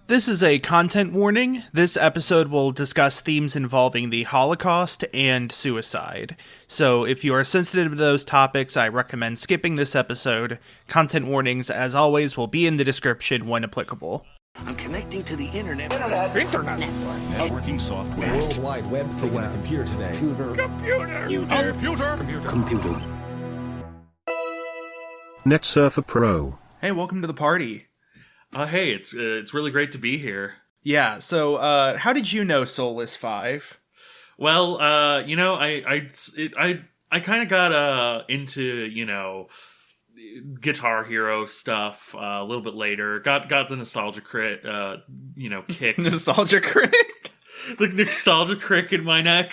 This is a content warning. This episode will discuss themes involving the Holocaust and suicide. So if you are sensitive to those topics, I recommend skipping this episode. Content warnings, as always, will be in the description when applicable. I'm connecting to the internet. Internet. Networking software. World Wide Web thing on a computer today. Computer. Net Surfer Pro. Hey, welcome to the party. Hey, it's really great to be here. Yeah, so how did you know Soulless 5? Well, I kind of got into Guitar Hero stuff a little bit later. Got the nostalgia kick. Nostalgia critic? The nostalgia crick in my neck.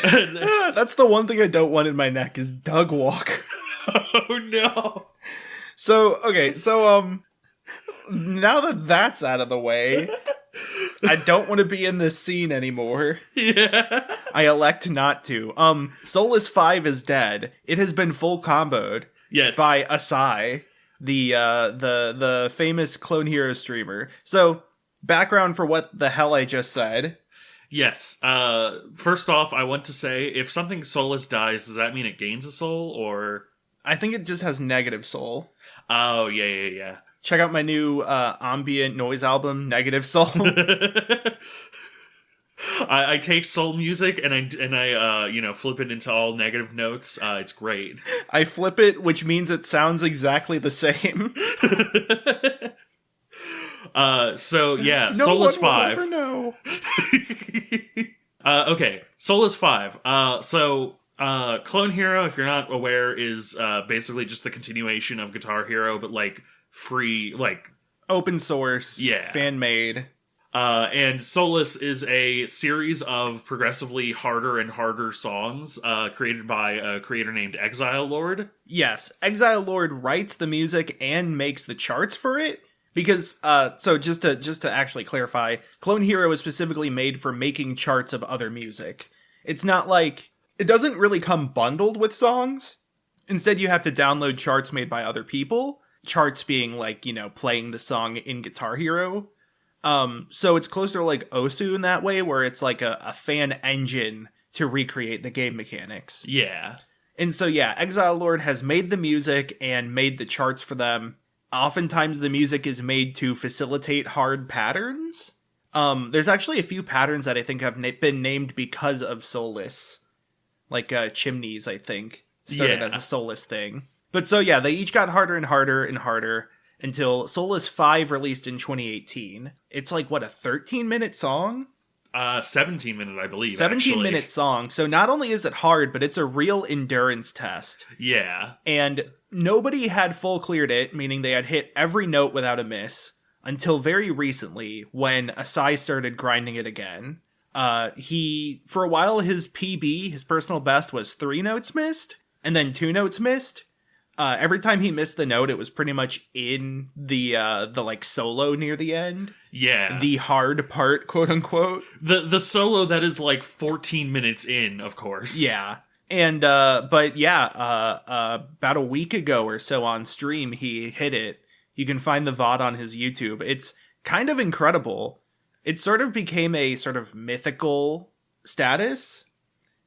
That's the one thing I don't want in my neck is Doug Walker. Oh no. So now that that's out of the way, I don't want to be in this scene anymore. Yeah. I elect not to. Soulless 5 is dead. It has been full comboed. Yes. By Asai, the famous Clone Hero streamer. So, background for what the hell I just said. Yes. First off, I want to say, if something soulless dies, does that mean it gains a soul, or...? I think it just has negative soul. Oh, yeah. Check out my new ambient noise album, Negative Soul. I take soul music and I flip it into all negative notes. It's great. I flip it, which means it sounds exactly the same. So yeah, no Soulless one 5. Will ever know. Okay, Soulless 5. So Clone Hero, if you're not aware, is basically just the continuation of Guitar Hero, but like free, like open source, fan made. And Soulless is a series of progressively harder and harder songs created by a creator named Exile Lord. Yes, Exile Lord writes the music and makes the charts for it. Because, so just to actually clarify, Clone Hero is specifically made for making charts of other music. It's not like, it doesn't really come bundled with songs. Instead, you have to download charts made by other people. Charts being like, playing the song in Guitar Hero. So it's closer to like Osu in that way, where it's like a fan engine to recreate the game mechanics. Yeah. And so yeah, Exile Lord has made the music and made the charts for them. Oftentimes the music is made to facilitate hard patterns. There's actually a few patterns that I think have been named because of Soulless. Like Chimneys, I think, started as a Soulless thing. But so yeah, they each got harder and harder and harder. Until Soulless 5 released in 2018. It's like, what, a 13-minute song? 17-minute, I believe, 17-minute song. So not only is it hard, but it's a real endurance test. Yeah. And nobody had full cleared it, meaning they had hit every note without a miss, until very recently, when Asai started grinding it again. For a while, his PB, his personal best, was 3 notes missed, and then 2 notes missed. Every time he missed the note, it was pretty much in the like solo near the end. Yeah. The hard part, quote unquote. The solo that is like 14 minutes in, of course. Yeah. And, but yeah, about a week ago or so on stream, he hit it. You can find the VOD on his YouTube. It's kind of incredible. It sort of became a sort of mythical status.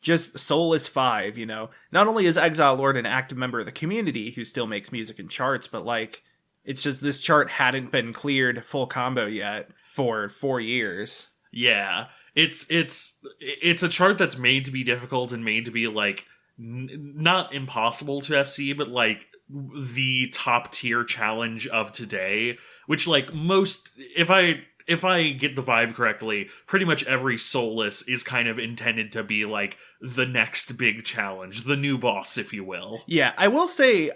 Just Soulless 5, Not only is Exile Lord an active member of the community who still makes music and charts, but like, it's just this chart hadn't been cleared full combo yet for 4 years. Yeah. It's a chart that's made to be difficult and made to be like, not impossible to FC, but like the top tier challenge of today, which like if I get the vibe correctly, pretty much every Soulless is kind of intended to be like the next big challenge, the new boss, if you will. Yeah, I will say,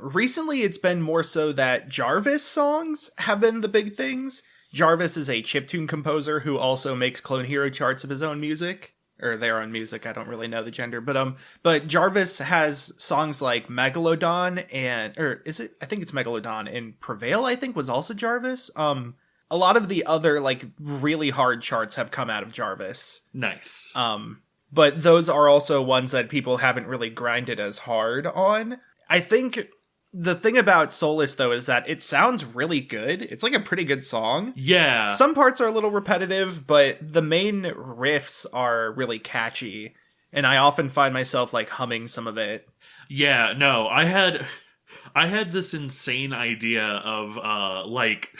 recently it's been more so that Jarvis songs have been the big things. Jarvis is a chiptune composer who also makes Clone Hero charts of his own music. Or their own music, I don't really know the gender. But Jarvis has songs like Megalodon I think it's Megalodon, and Prevail, I think, was also Jarvis. A lot of the other, like, really hard charts have come out of Jarvis. Nice. But those are also ones that people haven't really grinded as hard on. I think the thing about Soulless, though, is that it sounds really good. It's like a pretty good song. Yeah. Some parts are a little repetitive, but the main riffs are really catchy. And I often find myself, like, humming some of it. Yeah, no, I had this insane idea of, like,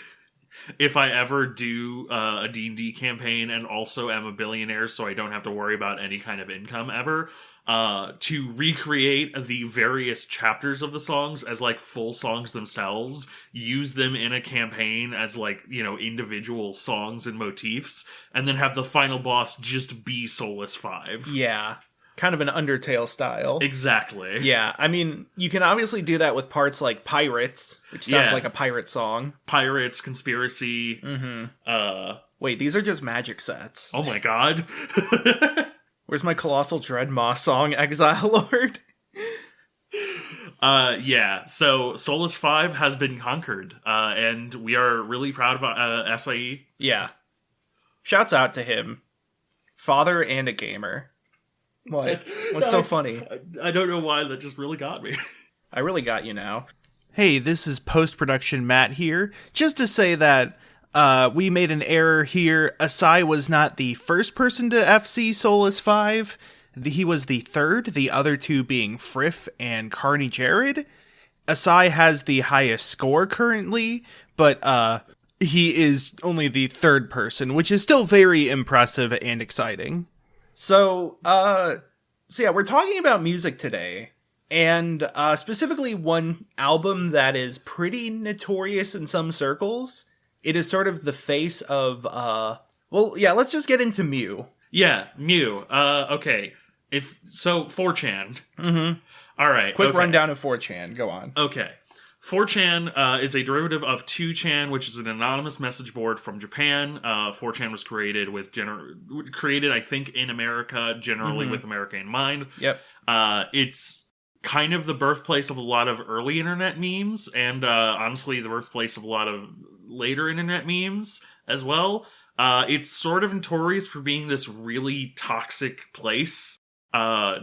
if I ever do a D&D campaign and also am a billionaire so I don't have to worry about any kind of income ever, to recreate the various chapters of the songs as, like, full songs themselves, use them in a campaign as, like, you know, individual songs and motifs, and then have the final boss just be Soulless 5. Yeah. Kind of an Undertale style. Exactly. Yeah, I mean, you can obviously do that with parts like Pirates, which sounds like a pirate song. Pirates, Conspiracy. Wait, these are just magic sets. Oh my god. Where's my Colossal Dread Moss song, Exile Lord? Yeah, so Soulless 5 has been conquered, and we are really proud of SIE. Yeah. Shouts out to him. Father and a gamer. What? What's so funny? I don't know why, that just really got me. I really got you now. Hey, this is post-production Matt here. Just to say that we made an error here. Asai was not the first person to FC Soulless 5. He was the third, the other two being Friff and Carney Jared. Asai has the highest score currently, but he is only the third person, which is still very impressive and exciting. So yeah, we're talking about music today, and specifically one album that is pretty notorious in some circles. It is sort of the face of, let's just get into Mew. Yeah, Mew. Okay. 4chan. Mm-hmm. All right. Quick rundown of 4chan. Go on. Okay. 4chan is a derivative of 2chan, which is an anonymous message board from Japan. 4chan was created I think, in America, generally with America in mind. Yep. It's kind of the birthplace of a lot of early internet memes, and honestly, the birthplace of a lot of later internet memes as well. It's sort of notorious for being this really toxic place.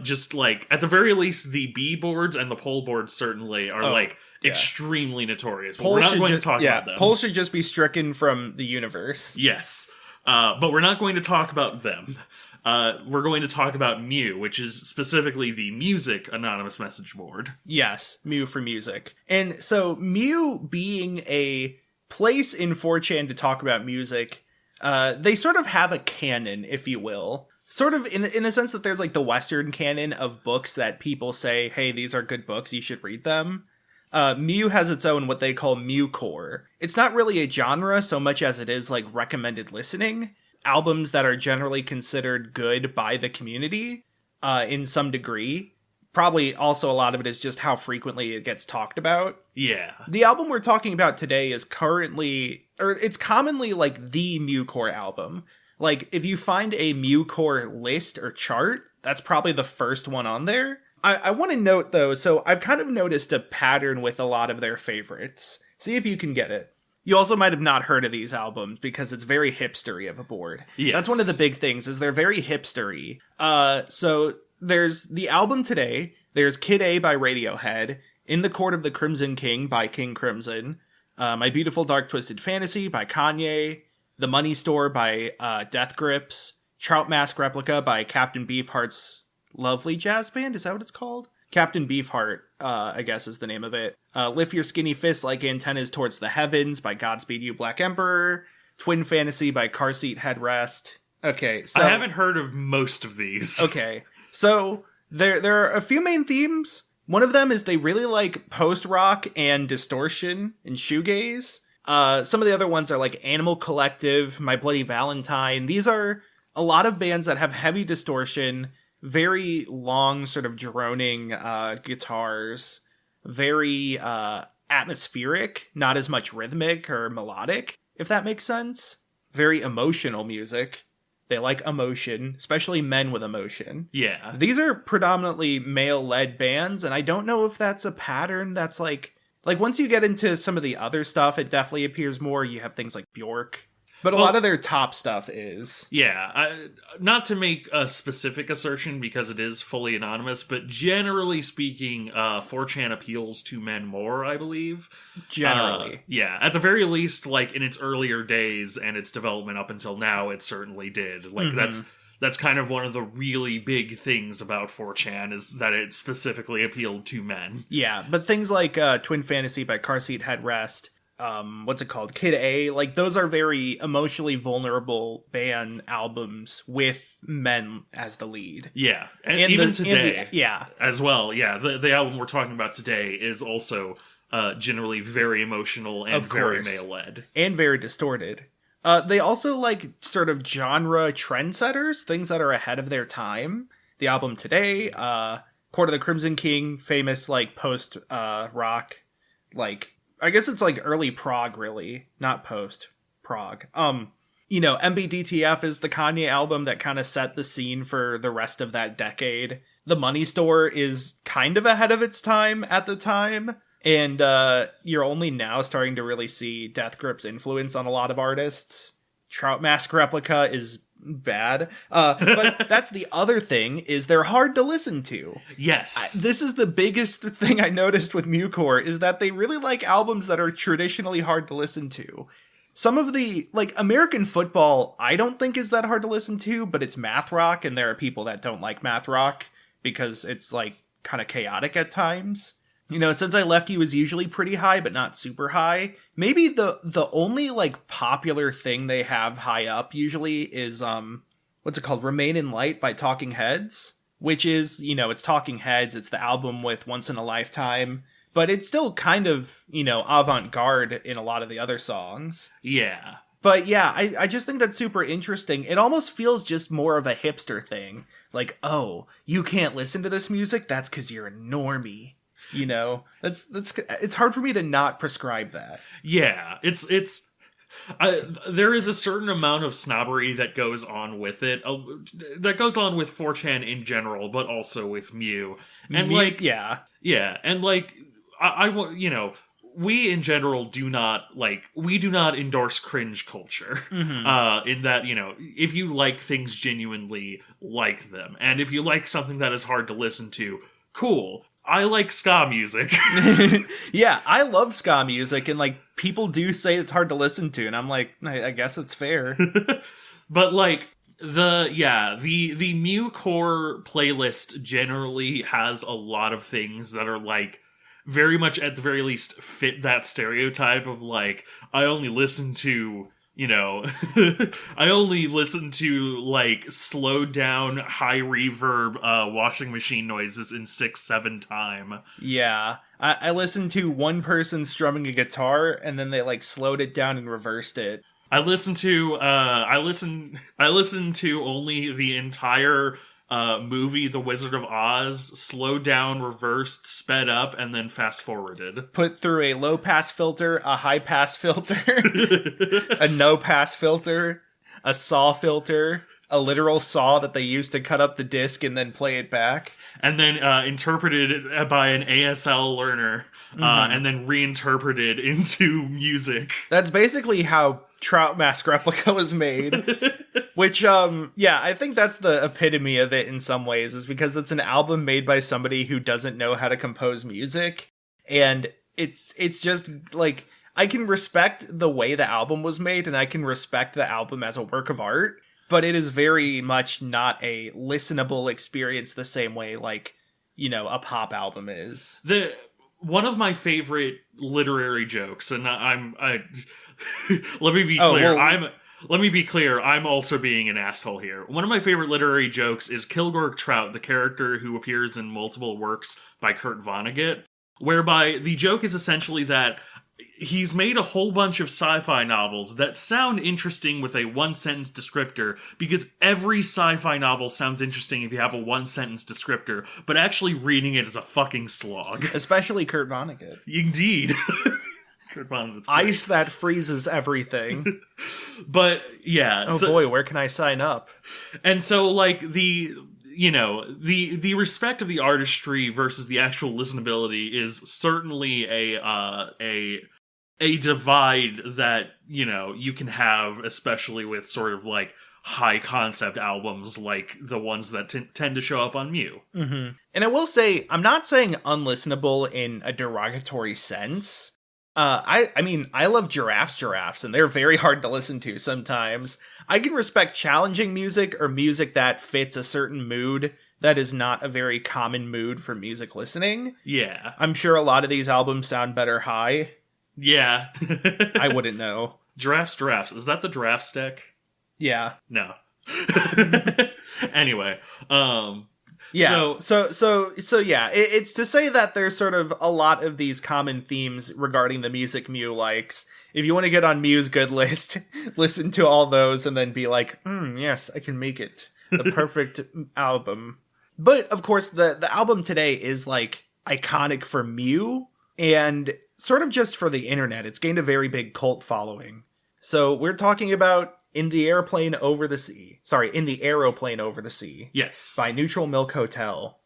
Just like, at the very least, the B boards and the poll boards certainly are extremely notorious. But we're not going to talk about them. Polls should just be stricken from the universe. Yes. But we're not going to talk about them. We're going to talk about Mew, which is specifically the music anonymous message board. Yes, Mew for music. And so Mew being a place in 4chan to talk about music, they sort of have a canon, if you will. Sort of in the sense that there's like the Western canon of books that people say, hey, these are good books, you should read them. Mew has its own what they call MuCore. It's not really a genre so much as it is like recommended listening. Albums that are generally considered good by the community in some degree. Probably also a lot of it is just how frequently it gets talked about. Yeah. The album we're talking about today is it's commonly like the MuCore album. Like, if you find a MuCore list or chart, that's probably the first one on there. I want to note, though, so I've kind of noticed a pattern with a lot of their favorites. See if you can get it. You also might have not heard of these albums because it's very hipstery of a board. Yes. That's one of the big things, is they're very hipstery. So there's the album today, there's Kid A by Radiohead, In the Court of the Crimson King by King Crimson, My Beautiful Dark Twisted Fantasy by Kanye, The Money Store by Death Grips, Trout Mask Replica by Captain Beefheart's Lovely Jazz Band, is that what it's called? Captain Beefheart, I guess is the name of it. Lift Your Skinny Fists Like Antennas Towards the Heavens by Godspeed You Black Emperor, Twin Fantasy by Car Seat Headrest. Okay, so I haven't heard of most of these. Okay, so there are a few main themes. One of them is they really like post-rock and distortion and shoegaze. Some of the other ones are like Animal Collective, My Bloody Valentine. These are a lot of bands that have heavy distortion, very long sort of droning guitars, very atmospheric, not as much rhythmic or melodic, if that makes sense. Very emotional music. They like emotion, especially men with emotion. Yeah. These are predominantly male-led bands, and I don't know if that's a pattern that's like once you get into some of the other stuff, it definitely appears more. You have things like Bjork. But a lot of their top stuff is. Yeah, not to make a specific assertion because it is fully anonymous, but generally speaking, 4chan appeals to men more, I believe. Generally. Yeah, at the very least, like in its earlier days and its development up until now, it certainly did. Like that's kind of one of the really big things about 4chan is that it specifically appealed to men. Yeah, but things like Twin Fantasy by Car Seat Headrest, what's it called? Kid A, like those are very emotionally vulnerable band albums with men as the lead. Yeah, and even today, yeah, as well. Yeah, the album we're talking about today is also generally very emotional and very male-led. And very distorted. They also like sort of genre trendsetters, things that are ahead of their time. The album today, Court of the Crimson King, famous like post rock, like I guess it's like early prog, really, not post prog. MBDTF is the Kanye album that kind of set the scene for the rest of that decade. The Money Store is kind of ahead of its time at the time. And you're only now starting to really see Death Grip's influence on a lot of artists. Trout Mask Replica is bad. But that's the other thing, is they're hard to listen to. Yes. This is the biggest thing I noticed with MuCore, is that they really like albums that are traditionally hard to listen to. Some of the, like, American Football, I don't think is that hard to listen to, but it's math rock, and there are people that don't like math rock because it's, like, kind of chaotic at times. You know, Since I Left You is usually pretty high, but not super high. Maybe the only, like, popular thing they have high up usually is, what's it called? Remain in Light by Talking Heads, which is, it's Talking Heads. It's the album with Once in a Lifetime, but it's still kind of, avant-garde in a lot of the other songs. Yeah. But yeah, I just think that's super interesting. It almost feels just more of a hipster thing. Like, oh, you can't listen to this music? That's because you're a normie. It's hard for me to not prescribe that. Yeah, there is a certain amount of snobbery that goes on with it, that goes on with 4chan in general, but also with Mew. And we in general do not endorse cringe culture. In that, if you like things, genuinely like them, and if you like something that is hard to listen to, cool. I like ska music. Yeah, I love ska music, and like people do say it's hard to listen to, and I'm like, I guess it's fair. But like the MuCore playlist generally has a lot of things that are like very much, at the very least, fit that stereotype of like, I only listen to I only listen to like slowed down high reverb washing machine noises in 6/7 time. Yeah, I listened to one person strumming a guitar and then they like slowed it down and reversed it. I listen to only the entire movie The Wizard of Oz, slowed down, reversed, sped up, and then fast forwarded. Put through a low pass filter, a high pass filter, a no pass filter, a saw filter, a literal saw that they used to cut up the disc and then play it back. And then interpreted by an ASL learner, and then reinterpreted into music. That's basically how Trout Mask Replica was made. Which, I think that's the epitome of it in some ways, is because it's an album made by somebody who doesn't know how to compose music. And it's just, like, I can respect the way the album was made, and I can respect the album as a work of art, but it is very much not a listenable experience the same way, like, a pop album is. One of my favorite literary jokes, and let me be clear, let me be clear, I'm also being an asshole here. One of my favorite literary jokes is Kilgore Trout, the character who appears in multiple works by Kurt Vonnegut, whereby the joke is essentially that he's made a whole bunch of sci-fi novels that sound interesting with a one-sentence descriptor, because every sci-fi novel sounds interesting if you have a one-sentence descriptor, but actually reading it is a fucking slog. Especially Kurt Vonnegut. Indeed. Ice that freezes everything. But yeah. Oh boy, where can I sign up? And so like the respect of the artistry versus the actual listenability is certainly a a divide that, you know, you can have, especially with sort of like high concept albums like the ones that tend to show up on Mew. Mm-hmm. And I will say, I'm not saying unlistenable in a derogatory sense. I mean, I love giraffes, and they're very hard to listen to sometimes. I can respect challenging music or music that fits a certain mood that is not a very common mood for music listening. Yeah. I'm sure a lot of these albums sound better high. Yeah. I wouldn't know. Giraffes. Is that the giraffe stick? Yeah. No. Anyway, yeah. So yeah, it's to say that there's sort of a lot of these common themes regarding the music Mew likes. If you want to get on Mew's good list, listen to all those and then be like, yes, I can make it the perfect album. But of course, the album today is like iconic for Mew and sort of just for the internet. It's gained a very big cult following. So we're talking about In the Aeroplane Over the Sea. Sorry, In the Aeroplane Over the Sea. Yes. By Neutral Milk Hotel.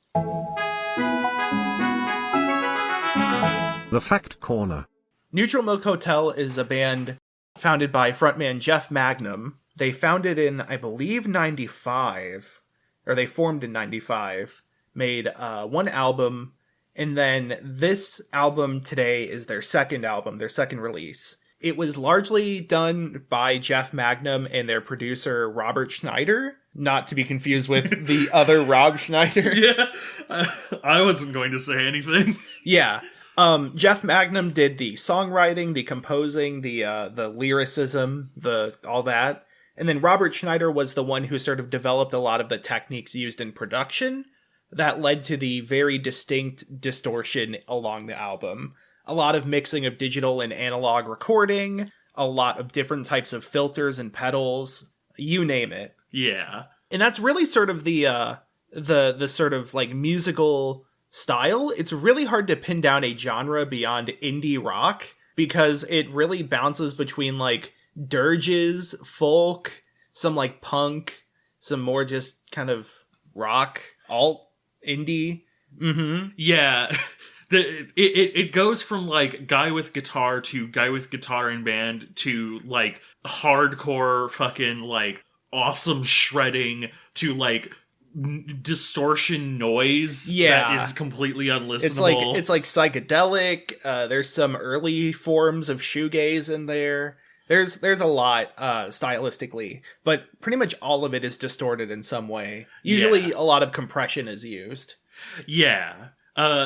The Fact Corner. Neutral Milk Hotel is a band founded by frontman Jeff Magnum. They founded in, I believe, 95. Or they formed in 95. Made one album. And then this album today is their second album, their second release. It was largely done by Jeff Magnum and their producer, Robert Schneider. Not to be confused with the other Rob Schneider. Yeah, I wasn't going to say anything. Yeah. Jeff Magnum did the songwriting, the composing, the lyricism, all that. And then Robert Schneider was the one who sort of developed a lot of the techniques used in production that led to the very distinct distortion along the album. A lot of mixing of digital and analog recording, a lot of different types of filters and pedals, you name it. Yeah. And that's really sort of the sort of like musical style. It's really hard to pin down a genre beyond indie rock because it really bounces between like dirges, folk, some like punk, some more just kind of rock, alt, indie. Mm-hmm. Yeah. It goes from like guy with guitar to guy with guitar in band to like hardcore fucking like awesome shredding to like distortion noise that is completely unlistenable. It's like psychedelic. There's some early forms of shoegaze in there. There's a lot stylistically, but pretty much all of it is distorted in some way. Usually a lot of compression is used. Yeah.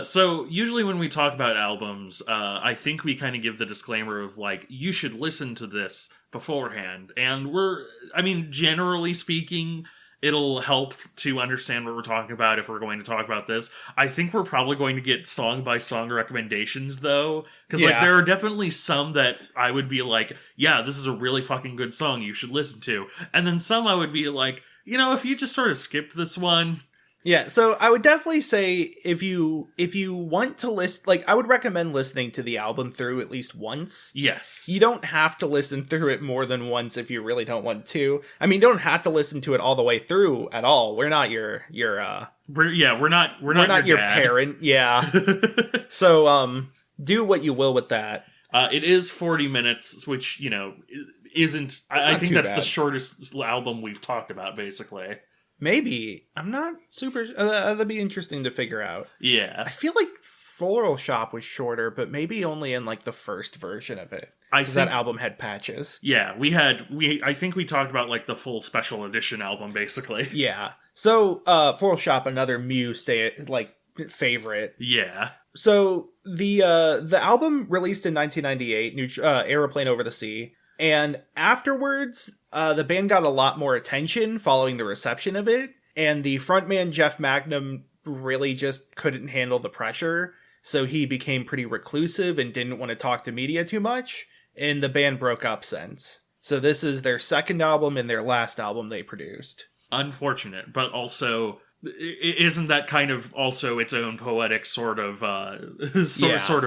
So usually when we talk about albums, I think we kind of give the disclaimer of like, you should listen to this beforehand. And generally speaking, it'll help to understand what we're talking about if we're going to talk about this. I think we're probably going to get song by song recommendations though. Cause like there are definitely some that I would be like, yeah, this is a really fucking good song you should listen to. And then some I would be like, you know, if you just sort of skipped this one. Yeah, so I would definitely say if you want to listen, like I would recommend listening to the album through at least once. Yes. You don't have to listen through it more than once if you really don't want to. I mean, you don't have to listen to it all the way through at all. We're not your we're not your dad. Parent. Yeah. So do what you will with that. It is 40 minutes, which, you know, isn't I think that's the shortest album we've talked about basically. Maybe. I'm not super... that'd be interesting to figure out. Yeah. I feel like Floral Shop was shorter, but maybe only in like the first version of it. Because that album had patches. Yeah, I think we talked about like the full special edition album, basically. Yeah. So, Floral Shop, another Mew favorite. Yeah. So, the album released in 1998, Aeroplane Over the Sea. And afterwards, the band got a lot more attention following the reception of it, and the frontman Jeff Magnum really just couldn't handle the pressure, so he became pretty reclusive and didn't want to talk to media too much, and the band broke up since. So this is their second album and their last album they produced. Unfortunate, but also... Isn't that kind of also its own poetic sort of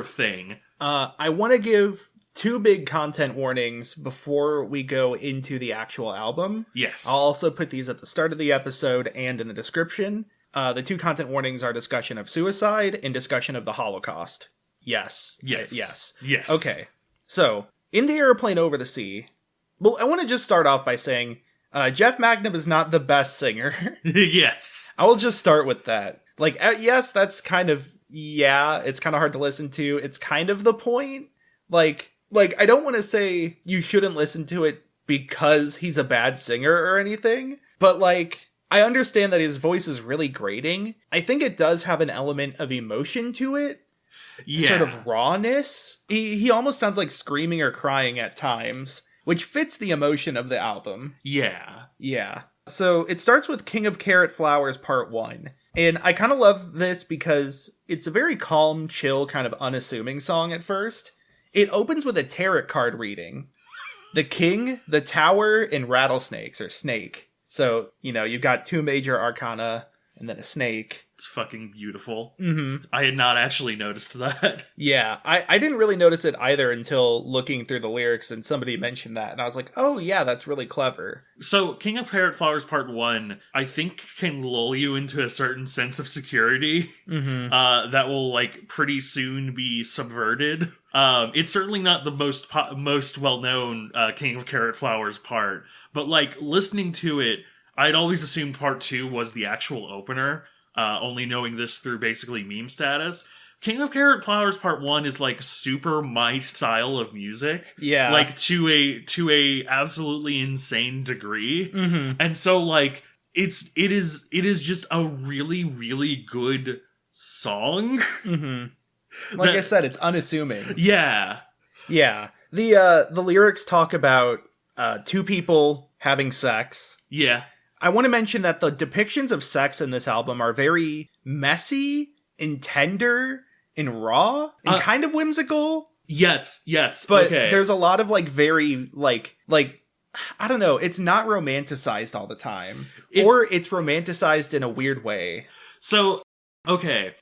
thing? I want to give 2 big content warnings before we go into the actual album. Yes. I'll also put these at the start of the episode and in the description. The 2 content warnings are discussion of suicide and discussion of the Holocaust. Yes. Yes. Yes. Yes. Okay. So, in the Aeroplane Over the Sea, well, I want to just start off by saying Jeff Magnum is not the best singer. Yes. I will just start with that. Like, yes, that's kind of, it's kind of hard to listen to. It's kind of the point. Like I don't want to say you shouldn't listen to it because he's a bad singer or anything, but like, I understand that his voice is really grating. I think it does have an element of emotion to it. Yeah. Sort of rawness. He almost sounds like screaming or crying at times, which fits the emotion of the album. Yeah. Yeah. So it starts with King of Carrot Flowers Part 1. And I kind of love this because it's a very calm, chill, kind of unassuming song at first. It opens with a tarot card reading. The King, the Tower, and Rattlesnakes, or Snake. So, you've got 2 major arcana, and then a snake. It's fucking beautiful. Mm-hmm. I had not actually noticed that. Yeah, I didn't really notice it either until looking through the lyrics and somebody mentioned that. And I was like, oh yeah, that's really clever. So, King of Carrot Flowers Part 1, I think can lull you into a certain sense of security that will, like, pretty soon be subverted. It's certainly not the most well-known King of Carrot Flowers part, but, like, listening to it, I'd always assumed Part 2 was the actual opener, only knowing this through basically meme status. King of Carrot Flowers Part 1 is like super my style of music. Yeah. Like to a absolutely insane degree. Mm-hmm. And so like it is just a really, really good song. Mm-hmm. Like I said, it's unassuming. Yeah. Yeah. The lyrics talk about 2 people having sex. Yeah. I want to mention that the depictions of sex in this album are very messy and tender and raw and kind of whimsical. Yes. But okay. there's a lot of like very like I don't know, it's not romanticized all the time. Or it's romanticized in a weird way. So, okay.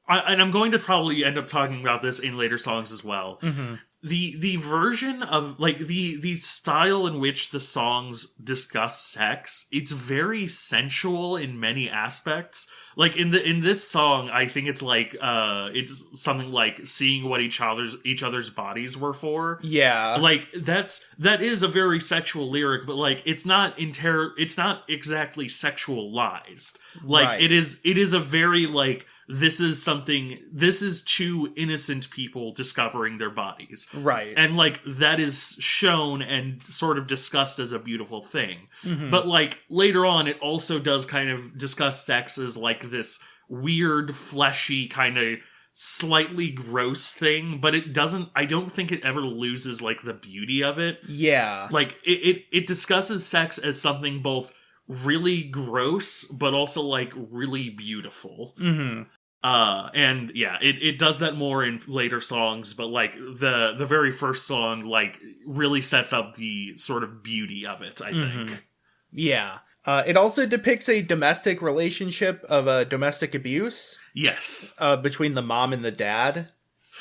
And I'm going to probably end up talking about this in later songs as well. Mm-hmm. The version of, like, the style in which the songs discuss sex, it's very sensual in many aspects. Like, in this song, I think it's like, it's something like seeing what each other's bodies were for. Yeah. Like, that is a very sexual lyric, but, like, it's not exactly sexualized. Like, Right. it is a very, like, this is 2 innocent people discovering their bodies. Right. And, like, that is shown and sort of discussed as a beautiful thing. Mm-hmm. But, like, later on, it also does kind of discuss sex as, like, this weird, fleshy, kind of slightly gross thing. But I don't think it ever loses, like, the beauty of it. Yeah. Like, it discusses sex as something both really gross, but also, like, really beautiful. Mm-hmm. And yeah, it does that more in later songs, but like the very first song like really sets up the sort of beauty of it, I think. Yeah. It also depicts a domestic relationship of domestic abuse. Yes. Between the mom and the dad,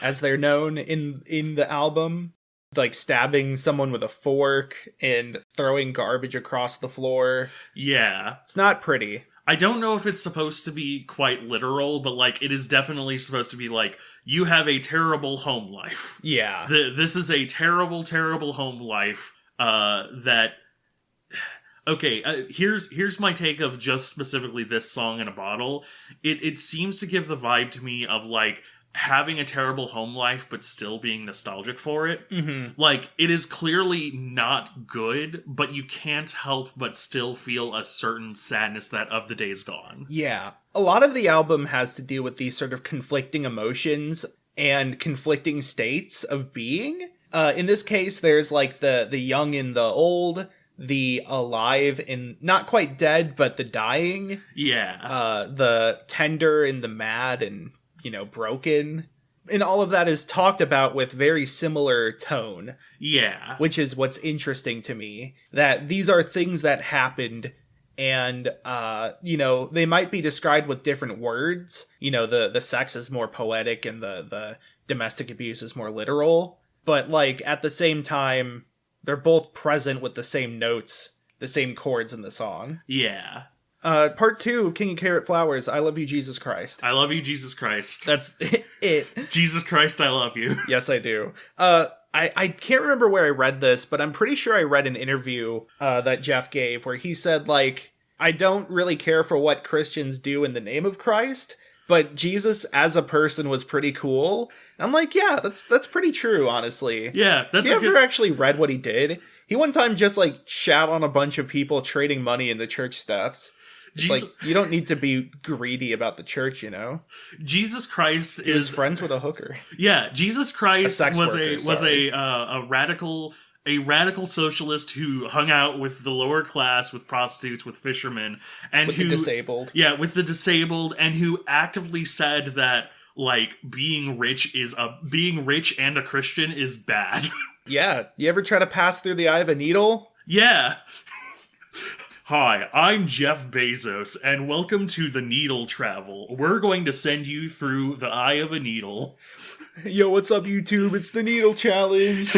as they're known in the album. Like stabbing someone with a fork and throwing garbage across the floor. Yeah. It's not pretty. I don't know if it's supposed to be quite literal, but like it is definitely supposed to be like, you have a terrible home life. Yeah. This is a terrible, terrible home life that... Okay, here's my take of just specifically this song in a bottle. It seems to give the vibe to me of like having a terrible home life but still being nostalgic for it. Mm-hmm. Like, it is clearly not good, but you can't help but still feel a certain sadness that of the days gone. Yeah. A lot of the album has to do with these sort of conflicting emotions and conflicting states of being. In this case, there's like the young and the old, the alive and not quite dead, but the dying. Yeah. The tender and the mad and broken. And all of that is talked about with very similar tone. Yeah. Which is what's interesting to me. That these are things that happened and, they might be described with different words. The sex is more poetic and the domestic abuse is more literal. But, like, at the same time, they're both present with the same notes, the same chords in the song. Yeah. Part 2 of King of Carrot Flowers, I Love You, Jesus Christ. I love you, Jesus Christ. That's it. Jesus Christ, I love you. Yes, I do. I I can't remember where I read this, but I'm pretty sure I read an interview that Jeff gave where he said, like, I don't really care for what Christians do in the name of Christ, but Jesus as a person was pretty cool. And I'm like, yeah, that's pretty true, honestly. Yeah, that's you ever actually read what he did? He one time just, like, shat on a bunch of people trading money in the church steps. It's like, you don't need to be greedy about the church, you know? Jesus Christ He was friends with a hooker. Yeah, Jesus Christ was a a radical socialist who hung out with the lower class, with prostitutes, with fishermen, and with the disabled. Yeah, with the disabled, and who actively said that, like, being rich and a Christian is bad. Yeah, you ever try to pass through the eye of a needle? Yeah. Hi, I'm Jeff Bezos, and welcome to the Needle Travel. We're going to send you through the eye of a needle. Yo, what's up, YouTube? It's the Needle Challenge.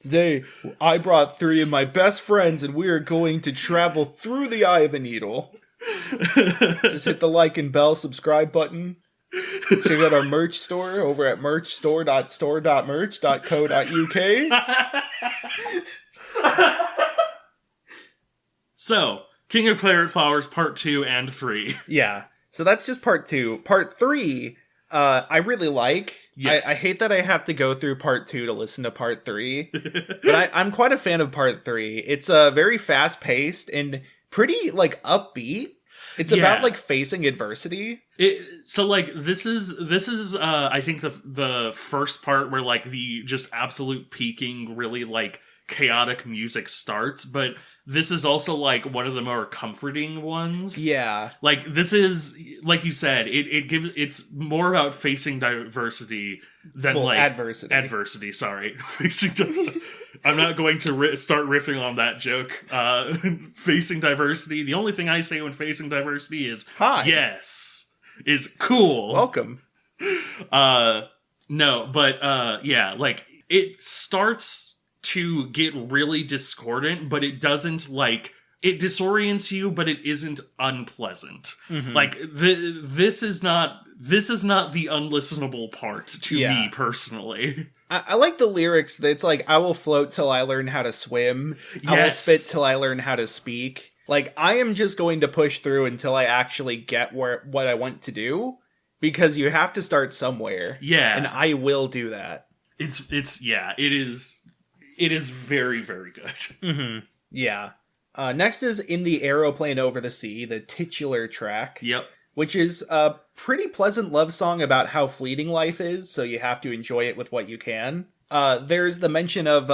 Today, I brought 3 of my best friends, and we are going to travel through the eye of a needle. Just hit the like and bell subscribe button. Check out our merch store over at merchstore.store.merch.co.uk. So, King of Claret Flowers Part 2 and 3. Yeah, so that's just Part 2. Part 3, I really like. Yes. I hate that I have to go through Part 2 to listen to Part 3, but I'm quite a fan of Part 3. It's very fast-paced and pretty, like, upbeat. It's about, like, facing adversity. So, like, this is I think the first part where, like, the just absolute peaking, really, like, chaotic music starts, but this is also, like, one of the more comforting ones. Yeah. Like, this is, like you said, it's more about facing diversity than, like... Adversity, sorry. I'm not going to start riffing on that joke. Facing diversity, the only thing I say when facing diversity is, hi. Yes, is cool. Welcome. No, but, yeah, like, it starts to get really discordant, but it doesn't, like, it disorients you, but it isn't unpleasant. Mm-hmm. Like, this is not the unlistenable part to me personally. I like the lyrics. It's like, I will float till I learn how to swim. Yes. I will spit till I learn how to speak. Like, I am just going to push through until I actually get what I want to do, because you have to start somewhere. Yeah. And I will do that. It is very, very good. Mm-hmm. Yeah. Next is In the Aeroplane Over the Sea, the titular track. Yep. Which is a pretty pleasant love song about how fleeting life is, so you have to enjoy it with what you can. There's the mention of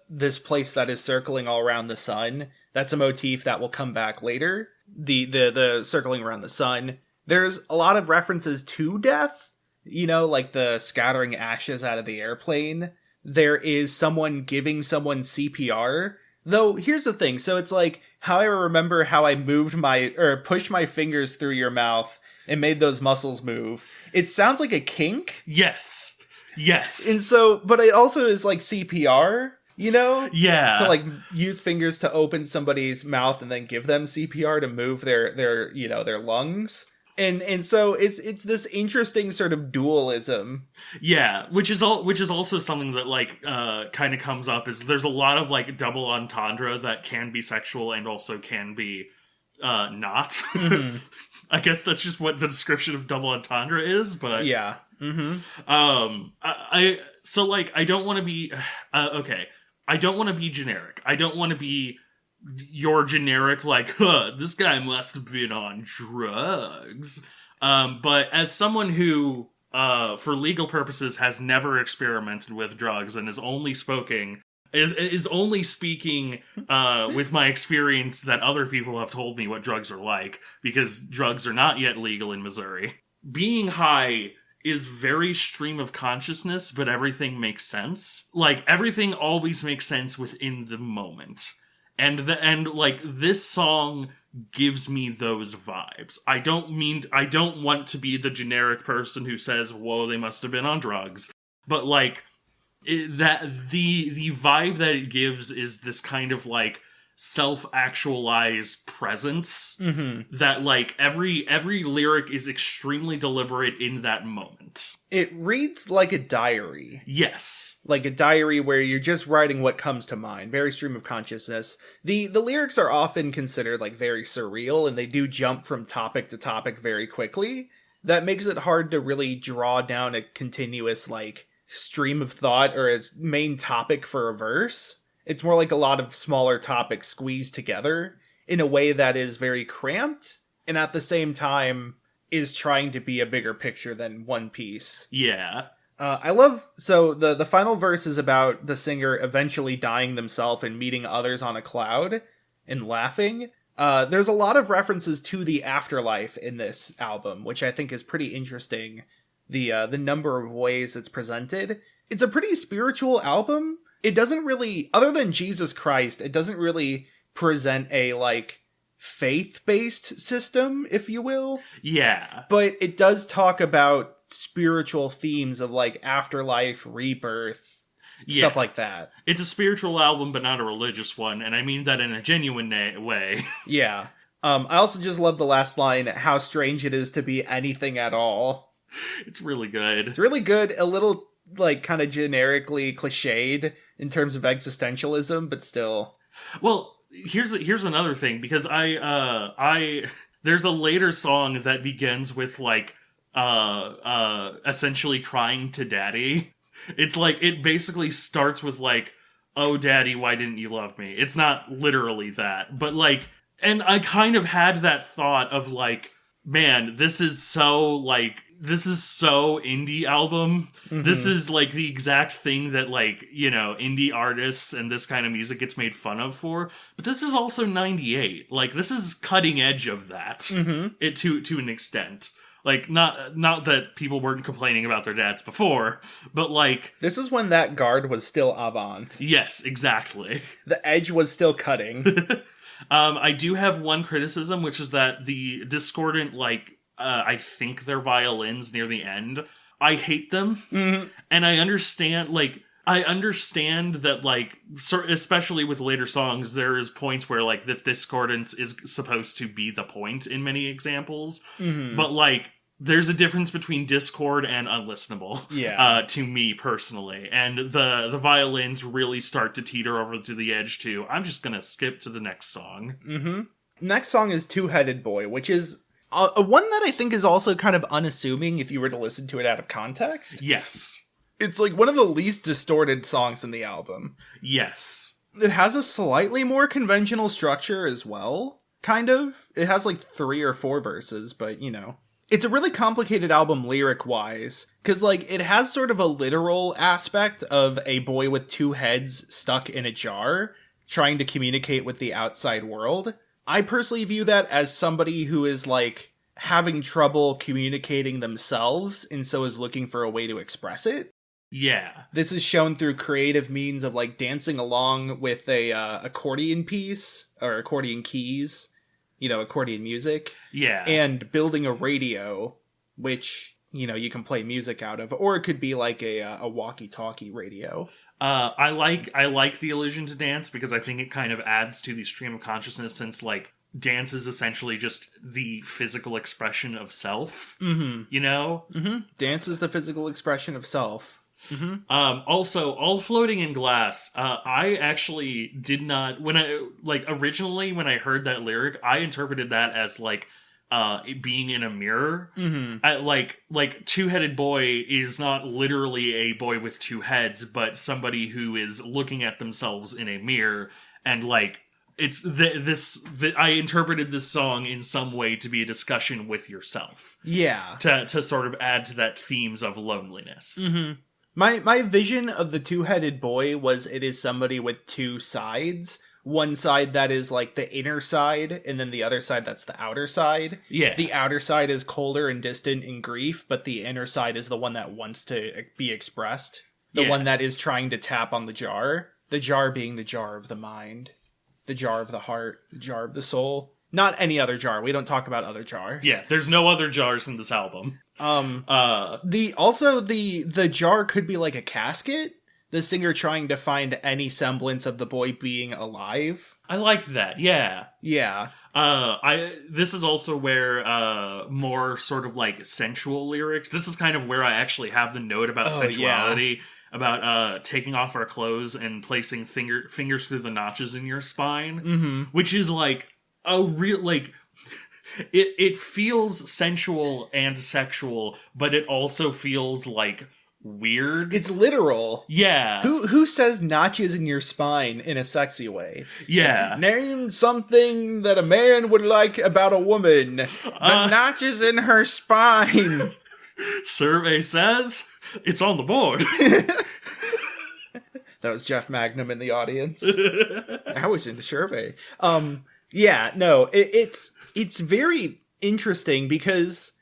this place that is circling all around the sun. That's a motif that will come back later. The circling around the sun. There's a lot of references to death. You know, like the scattering ashes out of the airplane. There is someone giving someone CPR. Though, here's the thing. So it's like, how I remember how I pushed my fingers through your mouth and made those muscles move. It sounds like a kink. Yes. And so, but it also is like CPR, you know? Yeah. To, like, use fingers to open somebody's mouth and then give them CPR to move their lungs. And so it's this interesting sort of dualism. Yeah, which is also something that, like, kind of comes up, is there's a lot of, like, double entendre that can be sexual and also can be not. Mm-hmm. I guess that's just what the description of double entendre is, but yeah. Mm-hmm. I don't want to be okay. I don't want to be generic. I don't want to be your generic, like, this guy must have been on drugs. But as someone who, for legal purposes, has never experimented with drugs and is only speaking with my experience that other people have told me what drugs are like, because drugs are not yet legal in Missouri. Being high is very stream of consciousness, but everything makes sense. Like, everything always makes sense within the moment. And like, this song gives me those vibes. I don't want to be the generic person who says, whoa, they must have been on drugs. But, like, the vibe that it gives is this kind of, like, self-actualized presence that, like, every lyric is extremely deliberate in that moment. It reads like a diary. Yes. Like a diary where you're just writing what comes to mind. Very stream of consciousness. The lyrics are often considered like very surreal, and they do jump from topic to topic very quickly. That makes it hard to really draw down a continuous like stream of thought or its main topic for a verse. It's more like a lot of smaller topics squeezed together in a way that is very cramped, and at the same time is trying to be a bigger picture than one piece. Yeah. I love, so the final verse is about the singer eventually dying themselves and meeting others on a cloud and laughing. There's a lot of references to the afterlife in this album, which I think is pretty interesting. The number of ways it's presented. It's a pretty spiritual album. It doesn't really, other than Jesus Christ, it doesn't really present a, like, faith-based system, if you will. Yeah. But it does talk about spiritual themes of, like, afterlife, rebirth, stuff like that. It's a spiritual album, but not a religious one, and I mean that in a genuine way. Yeah. I also just love the last line, how strange it is to be anything at all. It's really good. It's really good, a little, like, kind of generically cliched in terms of existentialism, but still. Well, here's another thing, because I there's a later song that begins with, like, essentially crying to daddy. It's like, it basically starts with, like, oh daddy, why didn't you love me? It's not literally that, but, like, and I kind of had that thought of, like, man, this is so indie album. Mm-hmm. This is, like, the exact thing that, like, you know, indie artists and this kind of music gets made fun of for. But this is also 98. Like, this is cutting edge of that. Mm-hmm. It to an extent. Like, not that people weren't complaining about their dads before, but, like... This is when that guard was still avant. Yes, exactly. The edge was still cutting. I do have one criticism, which is that the discordant, like, I think they're violins near the end. I hate them. Mm-hmm. And I understand that, like, especially with later songs, there is points where, like, the discordance is supposed to be the point in many examples. Mm-hmm. But, like, there's a difference between discord and unlistenable. Yeah. To me, personally. And the violins really start to teeter over to the edge, too. I'm just gonna skip to the next song. Mm-hmm. Next song is Two-Headed Boy, which is... one that I think is also kind of unassuming if you were to listen to it out of context. Yes. It's like one of the least distorted songs in the album. Yes. It has a slightly more conventional structure as well, kind of. It has like 3 or 4 verses, but you know. It's a really complicated album lyric-wise, because like it has sort of a literal aspect of a boy with 2 heads stuck in a jar, trying to communicate with the outside world. I personally view that as somebody who is, like, having trouble communicating themselves, and so is looking for a way to express it. Yeah. This is shown through creative means of, like, dancing along with a accordion piece, or accordion keys, you know, accordion music. Yeah. And building a radio, which, you know, you can play music out of, or it could be, like, a walkie-talkie radio. I like the allusion to dance because I think it kind of adds to the stream of consciousness, since, like, dance is essentially just the physical expression of self. Mm-hmm. You know? Mm-hmm. Dance is the physical expression of self. Mm-hmm. Also, All Floating in Glass, I actually did not, originally when I heard that lyric, I interpreted that as, like, it being in a mirror. Mm-hmm. Like Two-Headed Boy is not literally a boy with 2 heads, but somebody who is looking at themselves in a mirror, and, like, it's I interpreted this song in some way to be a discussion with yourself. Yeah. To sort of add to that themes of loneliness. Mm-hmm. My vision of the Two-Headed Boy was it is somebody with 2 sides. One side that is, like, the inner side, and then the other side that's the outer side. Yeah. The outer side is colder and distant in grief, but the inner side is the one that wants to be expressed. The one that is trying to tap on the jar. The jar being the jar of the mind. The jar of the heart. The jar of the soul. Not any other jar. We don't talk about other jars. Yeah, there's no other jars in this album. The jar could be like a casket. The singer trying to find any semblance of the boy being alive. I like that. Yeah. Yeah. This is also where more sort of like sensual lyrics. This is kind of where I actually have the note about sensuality, about taking off our clothes and placing fingers through the notches in your spine, which is like a real like. It feels sensual and sexual, but it also feels like weird. It's literal. Yeah. Who says notches in your spine in a sexy way? Yeah. Name something that a man would like about a woman. The notches in her spine. Survey says it's on the board. That was Jeff Magnum in the audience. I was in the survey. Yeah, no, it's very interesting because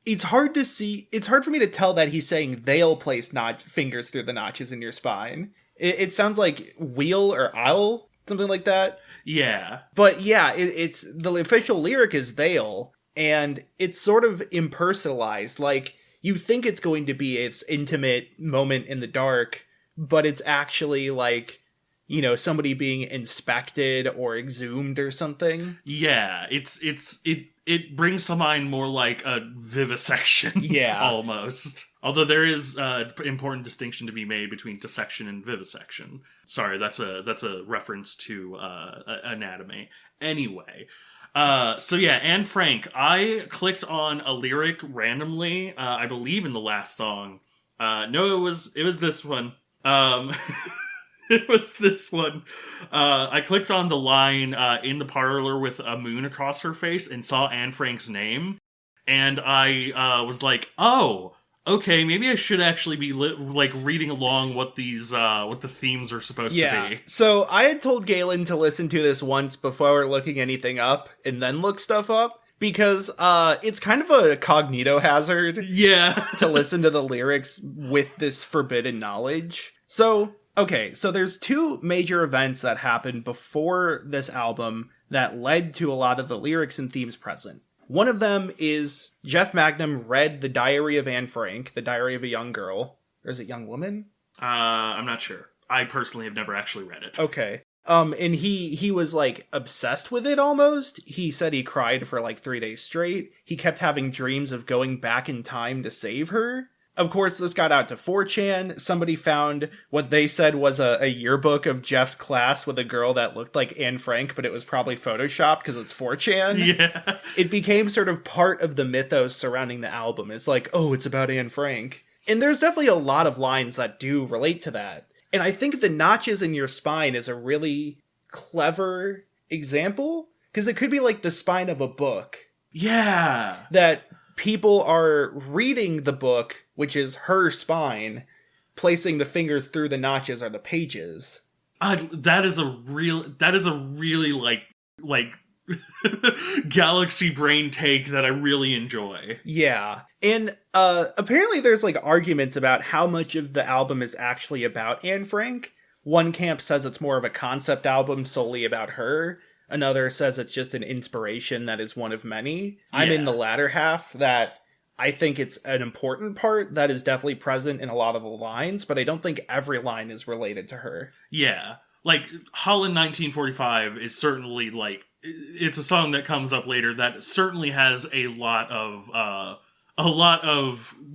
it's hard for me to tell that he's saying they'll place fingers through the notches in your spine. It sounds like we'll or I'll, something like that. Yeah. But yeah, it's the official lyric is they'll, and it's sort of impersonalized. Like, you think it's going to be its intimate moment in the dark, but it's actually like, you know, somebody being inspected or exhumed or something. Yeah, it brings to mind more like a vivisection. Yeah. Almost. Although there is an important distinction to be made between dissection and vivisection. Sorry, that's a reference to anatomy. Anyway, so yeah, Anne Frank. I clicked on a lyric randomly, I believe in the last song. No, it was this one. It was this one. I clicked on the line, in the parlor with a moon across her face, and saw Anne Frank's name. And I was like, oh, okay, maybe I should actually be reading along what what the themes are supposed to be. So I had told Galen to listen to this once before looking anything up, and then look stuff up. Because it's kind of a cognito hazard. Yeah. To listen to the lyrics with this forbidden knowledge. So, okay, so there's two major events that happened before this album that led to a lot of the lyrics and themes present. One of them is Jeff Magnum read The Diary of Anne Frank, The Diary of a Young Girl. Or is it Young Woman? I'm not sure. I personally have never actually read it. Okay. And he was like obsessed with it almost. He said he cried for like 3 days straight. He kept having dreams of going back in time to save her. Of course, this got out to 4chan. Somebody found what they said was a yearbook of Jeff's class with a girl that looked like Anne Frank, but it was probably photoshopped because it's 4chan. Yeah. It became sort of part of the mythos surrounding the album. It's like, oh, it's about Anne Frank. And there's definitely a lot of lines that do relate to that. And I think the notches in your spine is a really clever example, because it could be like the spine of a book. Yeah. That people are reading the book, which is her spine, placing the fingers through the notches or the pages. That is a really like galaxy brain take that I really enjoy. Yeah. And apparently there's like arguments about how much of the album is actually about Anne Frank. One camp says it's more of a concept album solely about her. Another says it's just an inspiration that is one of many. Yeah. I'm in the latter half, that I think it's an important part that is definitely present in a lot of the lines, but I don't think every line is related to her. Yeah. Like, Holland 1945 is certainly like, it's a song that comes up later that certainly has a lot of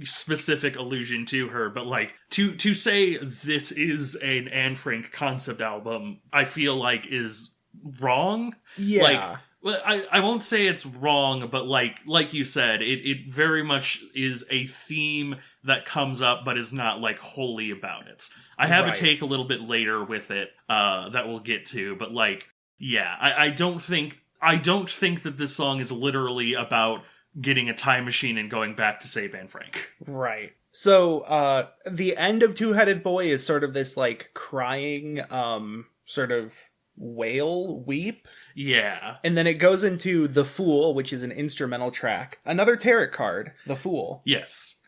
specific allusion to her, but like to say this is an Anne Frank concept album, I feel like is wrong. Yeah. Like, well, I won't say it's wrong, but like you said, it very much is a theme that comes up, but is not like wholly about it. I have a take a little bit later with it that we'll get to, but like, yeah, I don't think that this song is literally about getting a time machine and going back to save Anne Frank. Right. So the end of Two-Headed Boy is sort of this like crying sort of wail weep. Yeah. And then it goes into The Fool, which is an instrumental track. Another tarot card, The Fool. Yes.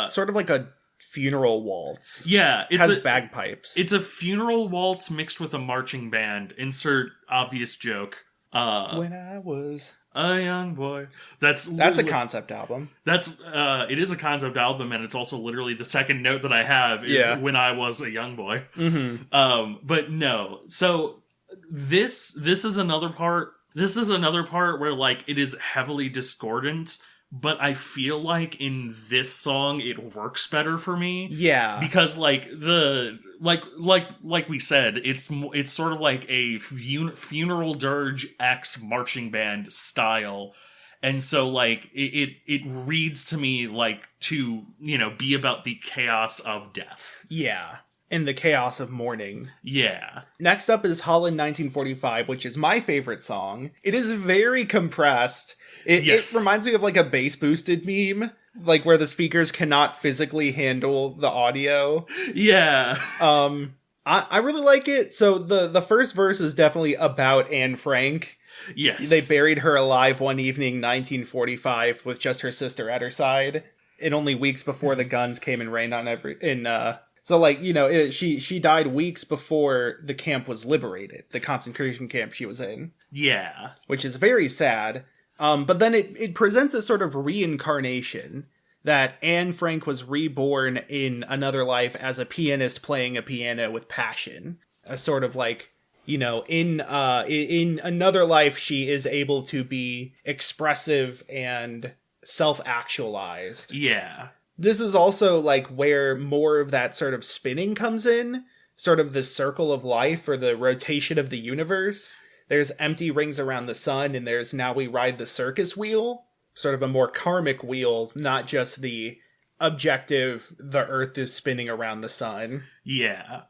Sort of like a funeral waltz. Yeah. It has bagpipes. It's a funeral waltz mixed with a marching band. Insert obvious joke. When I was a young boy. That's a concept album. It is a concept album, and it's also literally the second note that I have is when I was a young boy. Mm-hmm. But no. So this is another part. This is another part where like it is heavily discordant, but I feel like in this song it works better for me. Yeah. Because like like we said, it's sort of like a funeral dirge X marching band style. And so like it reads to me like to, you know, be about the chaos of death. Yeah. And the chaos of mourning. Yeah. Next up is Holland 1945, which is my favorite song. It is very compressed. It reminds me of like a bass boosted meme, like where the speakers cannot physically handle the audio. Yeah. I really like it. So the first verse is definitely about Anne Frank. Yes. They buried her alive one evening, 1945, with just her sister at her side. And only weeks before the guns came and rained on so, like, you know, she died weeks before the camp was liberated, the concentration camp she was in. Yeah. Which is very sad. But then it presents a sort of reincarnation that Anne Frank was reborn in another life as a pianist playing a piano with passion. A sort of like, you know, in another life she is able to be expressive and self-actualized. Yeah. This is also like where more of that sort of spinning comes in, sort of the circle of life or the rotation of the universe. There's empty rings around the sun, and there's now we ride the circus wheel, sort of a more karmic wheel, not just the objective, the earth is spinning around the sun. Yeah.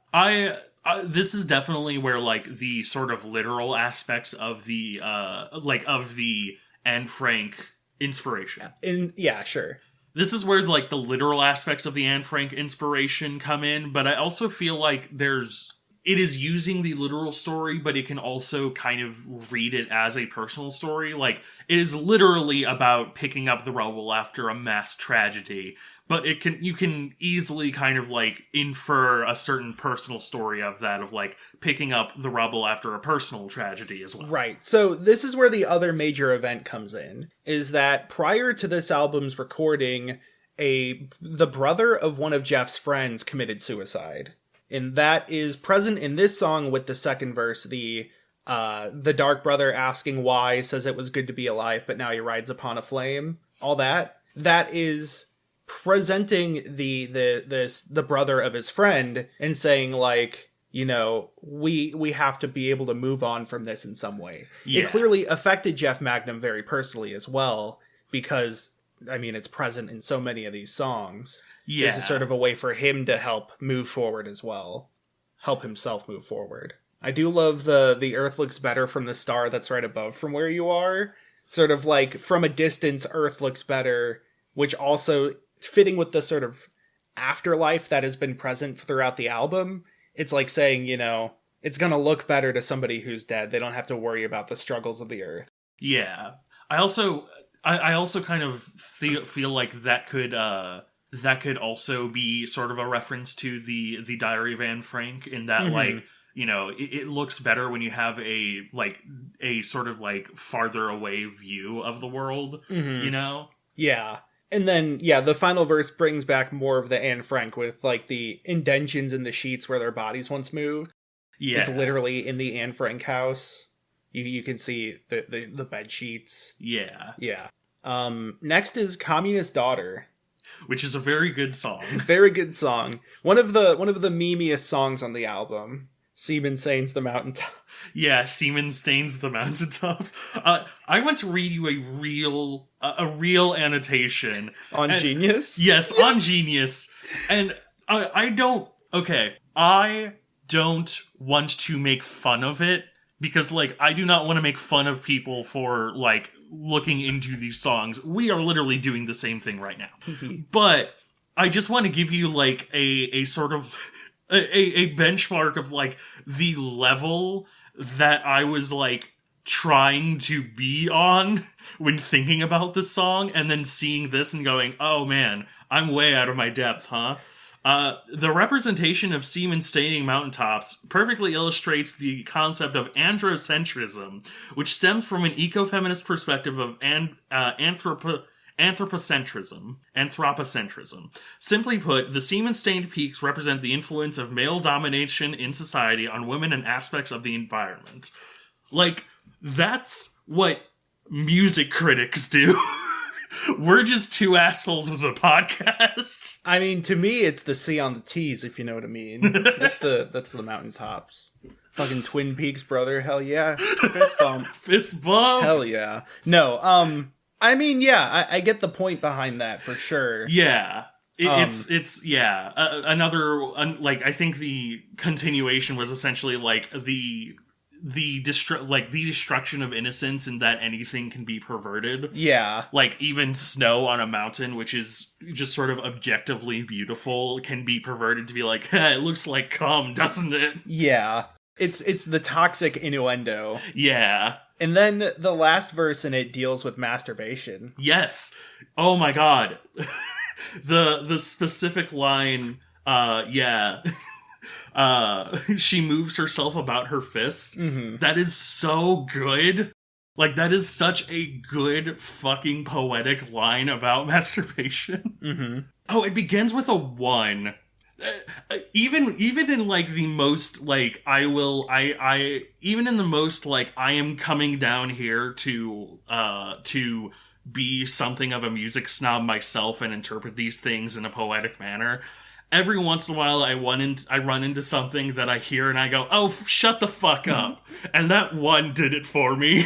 This is definitely where like the sort of literal aspects of the of the Anne Frank inspiration. Yeah, sure. This is where like the literal aspects of the Anne Frank inspiration come in, but I also feel like it is using the literal story, but it can also kind of read it as a personal story. Like, it is literally about picking up the rubble after a mass tragedy, but you can easily kind of like infer a certain personal story of that, of like picking up the rubble after a personal tragedy as well. Right. So this is where the other major event comes in, is that prior to this album's recording, the brother of one of Jeff's friends committed suicide. And that is present in this song with the second verse, the dark brother asking why, says it was good to be alive, but now he rides upon a flame. All that. That is presenting the brother of his friend and saying, like, you know, we have to be able to move on from this in some way. Yeah. It clearly affected Jeff Magnum very personally as well, because, I mean, it's present in so many of these songs. Yeah. This is sort of a way for him to help move forward as well. Help himself move forward. I do love the Earth looks better from the star that's right above from where you are. Sort of like, from a distance, Earth looks better, which also, fitting with the sort of afterlife that has been present throughout the album, it's like saying, you know, it's gonna look better to somebody who's dead. They don't have to worry about the struggles of the Earth. Yeah. I also kind of feel like that could also be sort of a reference to the Diary of Anne Frank, in that, like, you know, it looks better when you have a sort of like farther away view of the world, you know? Yeah. And then, yeah, the final verse brings back more of the Anne Frank with, like, the indentions in the sheets where their bodies once moved. Yeah. It's literally in the Anne Frank house. You can see the bed sheets. Yeah. Yeah. Next is Communist Daughter, which is a very good song. Very good song. One of the memeiest songs on the album. Semen Stains the Mountaintops. Yeah, Semen Stains the Mountaintops. I want to read you a real annotation. On Genius? Yes, on Genius. And I don't want to make fun of it, because, like, I do not want to make fun of people for, like, looking into these songs. We are literally doing the same thing right now. But I just want to give you, like, a sort of a benchmark of, like, the level that I was, like, trying to be on when thinking about this song, and then seeing this and going, oh man, I'm way out of my depth, huh? The representation of semen staining mountaintops perfectly illustrates the concept of androcentrism, which stems from an ecofeminist perspective of Anthropocentrism. Simply put, the semen-stained peaks represent the influence of male domination in society on women and aspects of the environment. Like, that's what music critics do. We're just two assholes with a podcast. I mean, to me, it's the C on the T's, if you know what I mean. That's the mountaintops. Fucking Twin Peaks, brother. Hell yeah. Fist bump. Fist bump. Hell yeah. No, I mean, yeah, I get the point behind that for sure. Yeah. It's I think the continuation was essentially like the destruction of innocence and that anything can be perverted. Yeah. Like, even snow on a mountain, which is just sort of objectively beautiful, can be perverted to be like, it looks like cum, doesn't it? Yeah. It's the toxic innuendo. Yeah. And then the last verse in it deals with masturbation. Yes. Oh my god. The specific line, she moves herself about her fist. Mm-hmm. That is so good. Like, that is such a good fucking poetic line about masturbation. Mm-hmm. Oh, it begins with a 1. Even in like the most like even in the most like I am coming down here to be something of a music snob myself and interpret these things in a poetic manner. Every once in a while, I run into something that I hear and I go, "Oh, shut the fuck up!" And that one did it for me.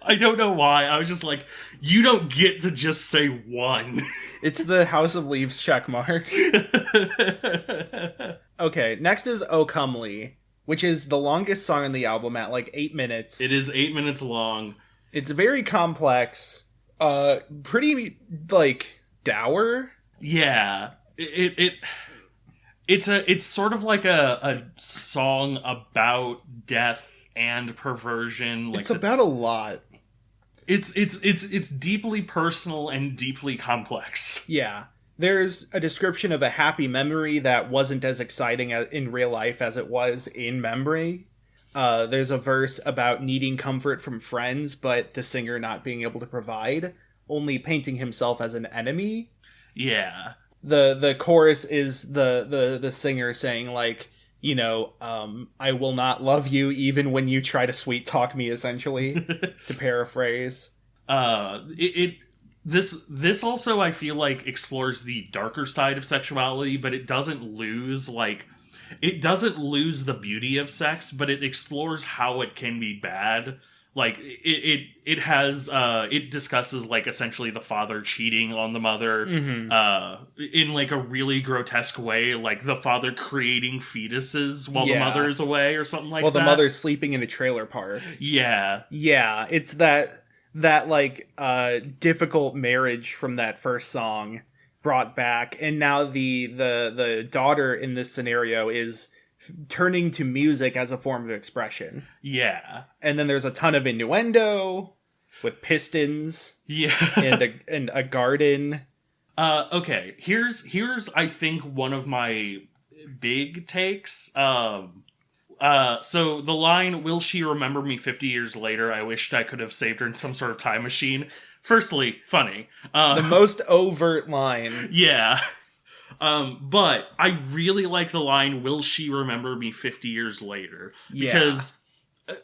I don't know why. I was just like, you don't get to just say 1. It's the House of Leaves check mark. Okay, next is O Comely, which is the longest song on the album at like 8 minutes. It is 8 minutes long. It's very complex. Pretty like dour. Yeah. It's sort of like a song about death and perversion. Like, it's about a lot. It's deeply personal and deeply complex. Yeah. There's a description of a happy memory that wasn't as exciting in real life as it was in memory. There's a verse about needing comfort from friends, but the singer not being able to provide, only painting himself as an enemy. Yeah. The chorus is the singer saying, like, you know, I will not love you even when you try to sweet talk me, essentially, to paraphrase. This also, I feel like, explores the darker side of sexuality, but it doesn't lose the beauty of sex, but it explores how it can be bad. Like, it discusses, like, essentially the father cheating on the mother, in, like, a really grotesque way, like the father creating fetuses while the mother is away or something like that. While the mother's sleeping in a trailer park. Yeah. Yeah, it's that like, difficult marriage from that first song brought back, and now the daughter in this scenario is turning to music as a form of expression. Yeah. And then there's a ton of innuendo with pistons. Yeah. and a garden. Okay. Here's I think one of my big takes. So the line, "Will she remember me 50 years later? I wished I could have saved her in some sort of time machine." Firstly, funny. The most overt line. Yeah. But I really like the line, "Will she remember me 50 years later?" Yeah. Because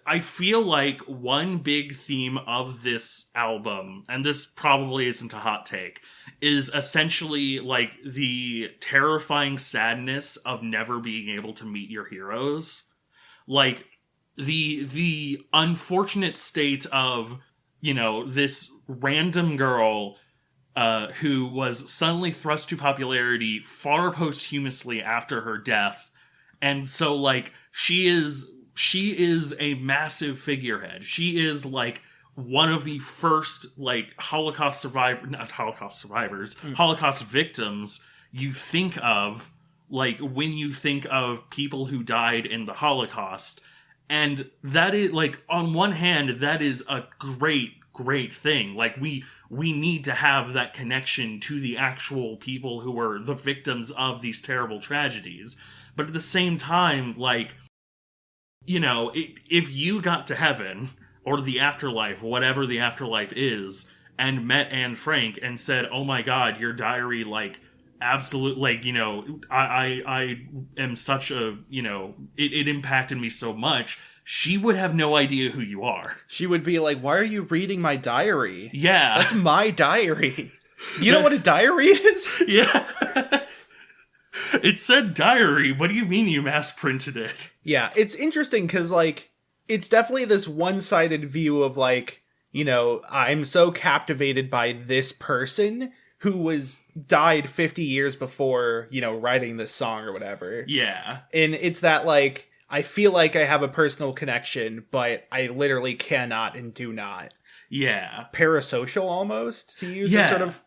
I feel like one big theme of this album, and this probably isn't a hot take, is essentially like the terrifying sadness of never being able to meet your heroes. Like, the unfortunate state of, you know, this random girl who was suddenly thrust to popularity far posthumously after her death. And so, like, she is a massive figurehead. She is, like, one of the first, like, Holocaust victims you think of, like, when you think of people who died in the Holocaust. And that is, like, on one hand, that is a great thing. Like, we need to have that connection to the actual people who were the victims of these terrible tragedies. But at the same time, like, you know, if you got to heaven, or the afterlife, whatever the afterlife is, and met Anne Frank and said, "Oh my God, your diary, like, absolute, like, you know, I am such a, you know, it impacted me so much," she would have no idea who you are. She would be like, "Why are you reading my diary? Yeah. That's my diary. You know what a diary is?" Yeah. It said diary. What do you mean you mass printed it? Yeah, it's interesting because, like, it's definitely this one-sided view of, like, you know, I'm so captivated by this person who died 50 years before, you know, writing this song or whatever. Yeah. And it's that, like, I feel like I have a personal connection, but I literally cannot and do not. Yeah. Parasocial, almost, to use a sort of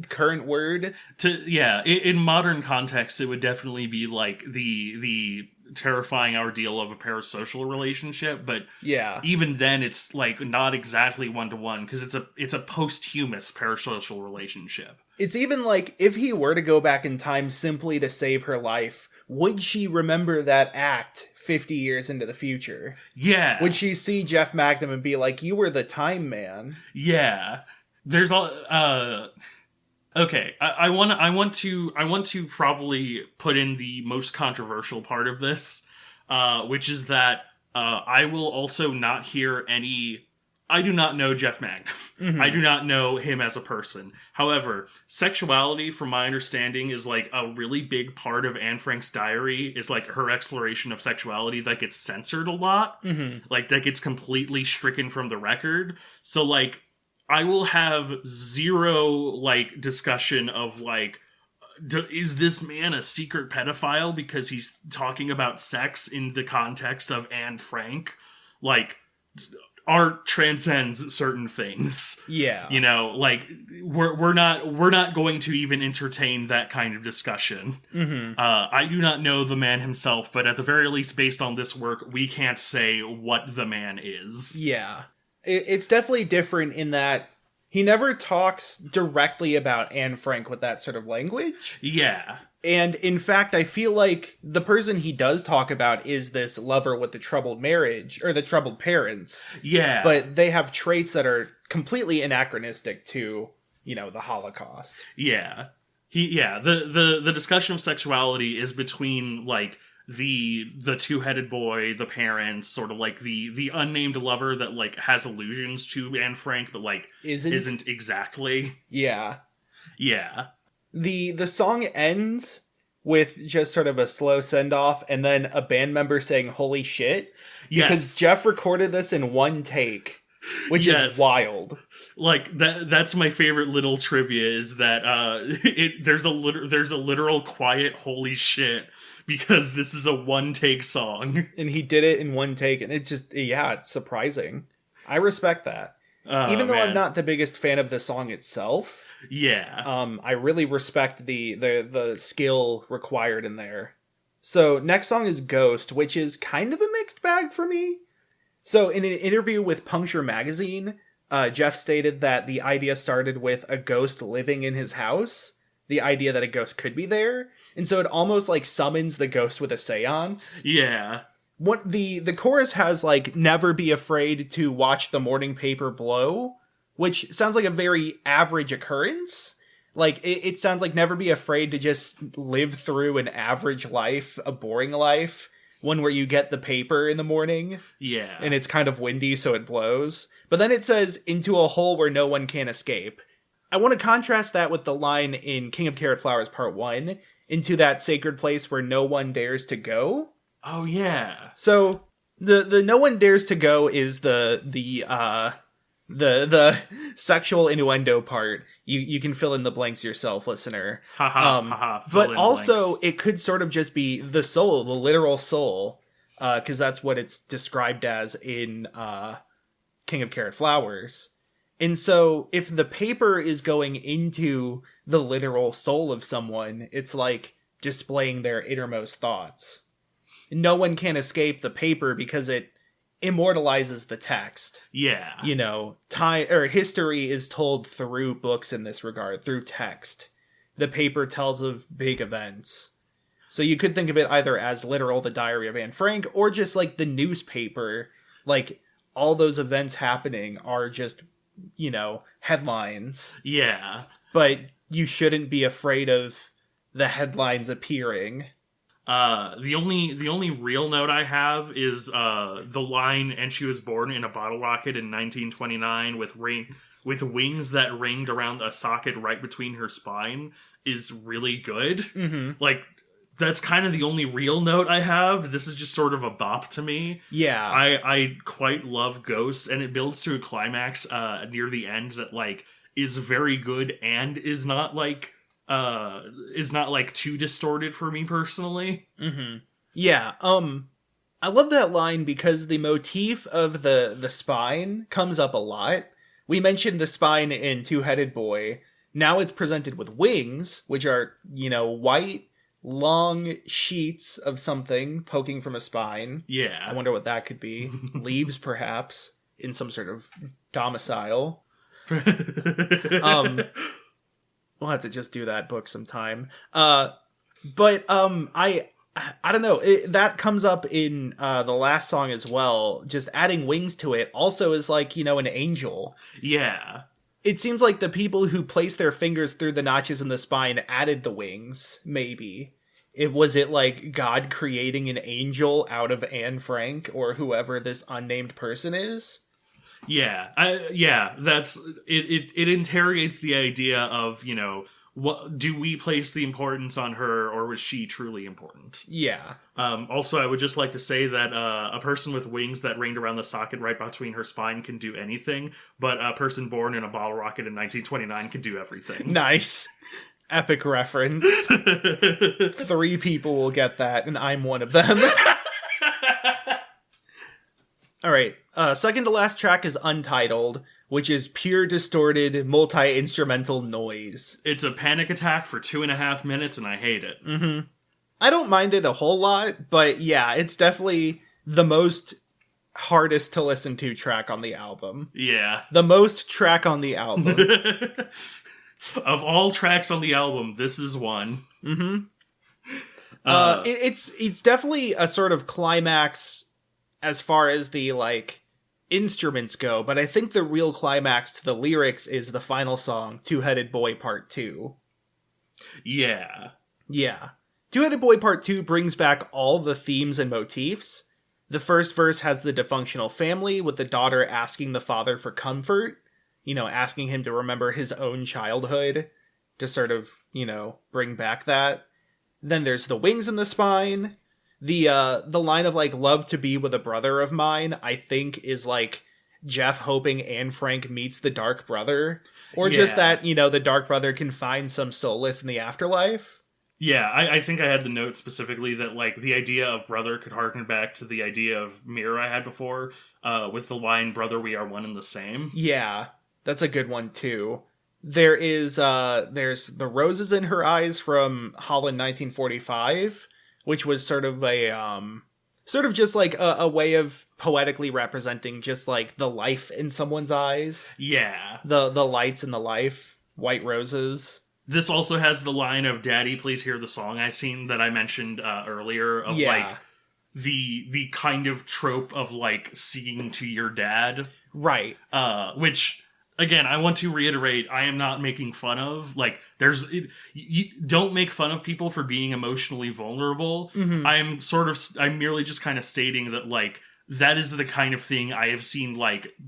current word. In modern context, it would definitely be like the terrifying ordeal of a parasocial relationship, but even then it's like not exactly one-to-one because it's a posthumous parasocial relationship. It's even like, if he were to go back in time simply to save her life, would she remember that act 50 years into the future? Yeah. Would she see Jeff Magnum and be like, "You were the time man"? Yeah. There's all okay, I want to probably put in the most controversial part of this, which is that I will also not hear any. I do not know Jeff Magnum. Mm-hmm. I do not know him as a person. However, sexuality, from my understanding, is like a really big part of Anne Frank's diary. Is like her exploration of sexuality that gets censored a lot, like that gets completely stricken from the record. So like, I will have zero, like, discussion of, like, is this man a secret pedophile because he's talking about sex in the context of Anne Frank? Like, art transcends certain things. Yeah. You know, like, we're not going to even entertain that kind of discussion. Mm-hmm. I do not know the man himself, but at the very least, based on this work, we can't say what the man is. Yeah. It's definitely different in that he never talks directly about Anne Frank with that sort of language. Yeah. And in fact, I feel like the person he does talk about is this lover with the troubled marriage, or the troubled parents. Yeah. But they have traits that are completely anachronistic to, you know, the Holocaust. Yeah. The discussion of sexuality is between, like, the two-headed boy, the parents, sort of like the unnamed lover that, like, has allusions to Anne Frank, but, like, isn't exactly. Yeah. Yeah. The song ends with just sort of a slow send-off and then a band member saying, "Holy shit." Yes. Because Jeff recorded this in one take, which is wild. Like, that's my favorite little trivia, is that there's a literal quiet "holy shit" because this is a one-take song. And he did it in one take, and it's just, it's surprising. I respect that. Even though I'm not the biggest fan of the song itself. Yeah. I really respect the skill required in there. So, next song is Ghost, which is kind of a mixed bag for me. So, in an interview with Puncture Magazine, Jeff stated that the idea started with a ghost living in his house. The idea that a ghost could be there. And so it almost like summons the ghost with a seance. Yeah. What the chorus has, like, "Never be afraid to watch the morning paper blow," which sounds like a very average occurrence. Like, it sounds like never be afraid to just live through an average life, a boring life, one where you get the paper in the morning. Yeah. And it's kind of windy, so it blows. But then it says, "into a hole where no one can escape." I want to contrast that with the line in King of Carrot Flowers Part 1, "into that sacred place where no one dares to go." Oh, yeah. So, the no one dares to go is the sexual innuendo part. You can fill in the blanks yourself, listener. But also, it could sort of just be the soul, the literal soul, because that's what it's described as in King of Carrot Flowers. And so, if the paper is going into the literal soul of someone, it's like displaying their innermost thoughts. No one can escape the paper because it immortalizes the text. Yeah. You know, history is told through books in this regard, through text. The paper tells of big events. So you could think of it either as literal, the Diary of Anne Frank, or just like the newspaper. Like, all those events happening are just headlines. Yeah. But you shouldn't be afraid of the headlines appearing. The only real note I have is the line, "And she was born in a bottle rocket in 1929 with wings that ringed around a socket right between her spine," is really good. Mm-hmm. Like, that's kind of the only real note I have. This is just sort of a bop to me. Yeah. I quite love Ghost, and it builds to a climax near the end that like is very good and is not like too distorted for me personally. Mm-hmm. Yeah. I love that line because the motif of the spine comes up a lot. We mentioned the spine in Two-Headed Boy. Now it's presented with wings, which are, white, long sheets of something poking from a spine. Yeah. I wonder what that could be. Leaves, perhaps, in some sort of domicile. We'll have to just do that book sometime. I don't know. That comes up in the last song as well. Just adding wings to it also is like, an angel. Yeah. It seems like the people who placed their fingers through the notches in the spine added the wings, maybe. Was it like God creating an angel out of Anne Frank or whoever this unnamed person is? Yeah. That's it. It interrogates the idea of, what do we place the importance on her, or was she truly important? Yeah. Also, I would just like to say that a person with wings that ringed around the socket right between her spine can do anything, but a person born in a bottle rocket in 1929 can do everything. Nice. Epic reference. 3 people will get that, and I'm one of them. Alright, second to last track is Untitled, which is pure distorted, multi-instrumental noise. It's a panic attack for 2.5 minutes, and I hate it. Mm-hmm. I don't mind it a whole lot, but yeah, it's definitely the most hardest to listen to track on the album. Yeah. The most track on the album. Of all tracks on the album, this is one. Mm-hmm. It's definitely a sort of climax as far as the, instruments go, but I think the real climax to the lyrics is the final song, Two-Headed Boy Part 2. Yeah. Yeah. Two-Headed Boy Part 2 brings back all the themes and motifs. The first verse has the dysfunctional family, with the daughter asking the father for comfort, asking him to remember his own childhood, to sort of, bring back that. Then there's the wings in the spine. The line of, love to be with a brother of mine, I think is, Jeff hoping Anne Frank meets the Dark Brother. Or just that, the Dark Brother can find some solace in the afterlife. Yeah, I think I had the note specifically that, the idea of brother could harken back to the idea of mirror I had before, with the line, "Brother, we are one and the same." Yeah, that's a good one, too. There's the roses in her eyes from Holland 1945, which was sort of just a way of poetically representing just the life in someone's eyes. Yeah. The lights in the life, white roses. This also has the line of "Daddy, please hear the song I sing" that I mentioned earlier of the kind of trope of singing to your dad. Right. Which, again, I want to reiterate, I am not making fun of. You don't make fun of people for being emotionally vulnerable. Mm-hmm. I'm merely just kind of stating that, that is the kind of thing I have seen,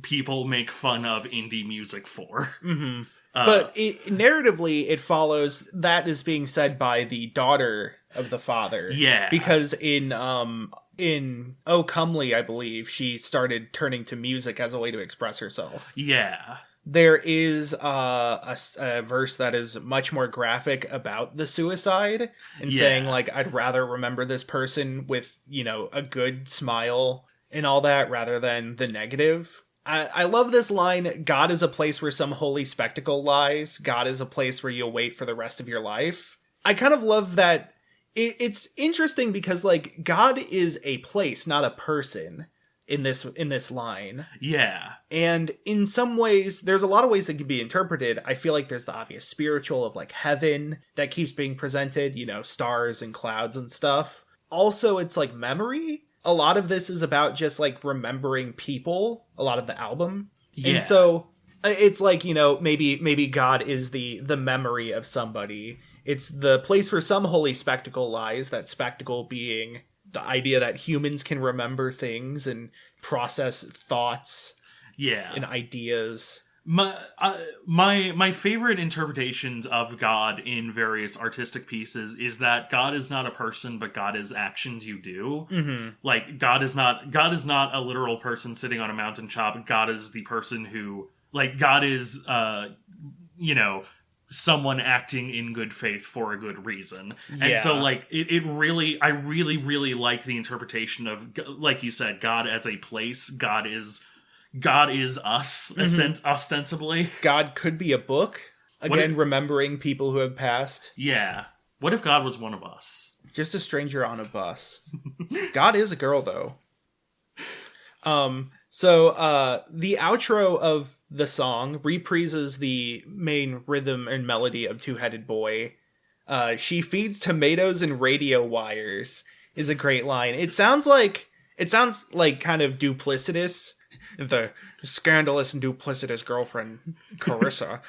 people make fun of indie music for. Mm-hmm. But narratively, it follows that is being said by the daughter of the father. Yeah. Because in Oh Comely, I believe, she started turning to music as a way to express herself. Yeah. There is a verse that is much more graphic about the suicide and saying, I'd rather remember this person with, a good smile and all that rather than the negative. I love this line, "God is a place where some holy spectacle lies. God is a place where you'll wait for the rest of your life." I kind of love that. It's interesting because, God is a place, not a person in this line. Yeah. And in some ways, there's a lot of ways that can be interpreted. I feel like there's the obvious spiritual of, heaven that keeps being presented, stars and clouds and stuff. Also, it's, memory. A lot of this is about just, remembering people, a lot of the album. Yeah. And so, It's like, maybe God is the memory of somebody. It's the place where some holy spectacle lies, that spectacle being the idea that humans can remember things and process thoughts and ideas. My favorite interpretations of God in various artistic pieces is that God is not a person, but God is actions you do. Mm-hmm. Like, God is not a literal person sitting on a mountaintop. God is the person who, like, God is someone acting in good faith for a good reason. And so, like, I really like the interpretation of, like you said, God as a place. God is us, ostensibly. God could be a book. Again, remembering people who have passed. Yeah. What if God was one of us? Just a stranger on a bus. God is a girl, though. So the outro of the song reprises the main rhythm and melody of Two-Headed Boy. She feeds tomatoes and radio wires is a great line. It sounds like kind of duplicitous. The scandalous and duplicitous girlfriend, Carissa.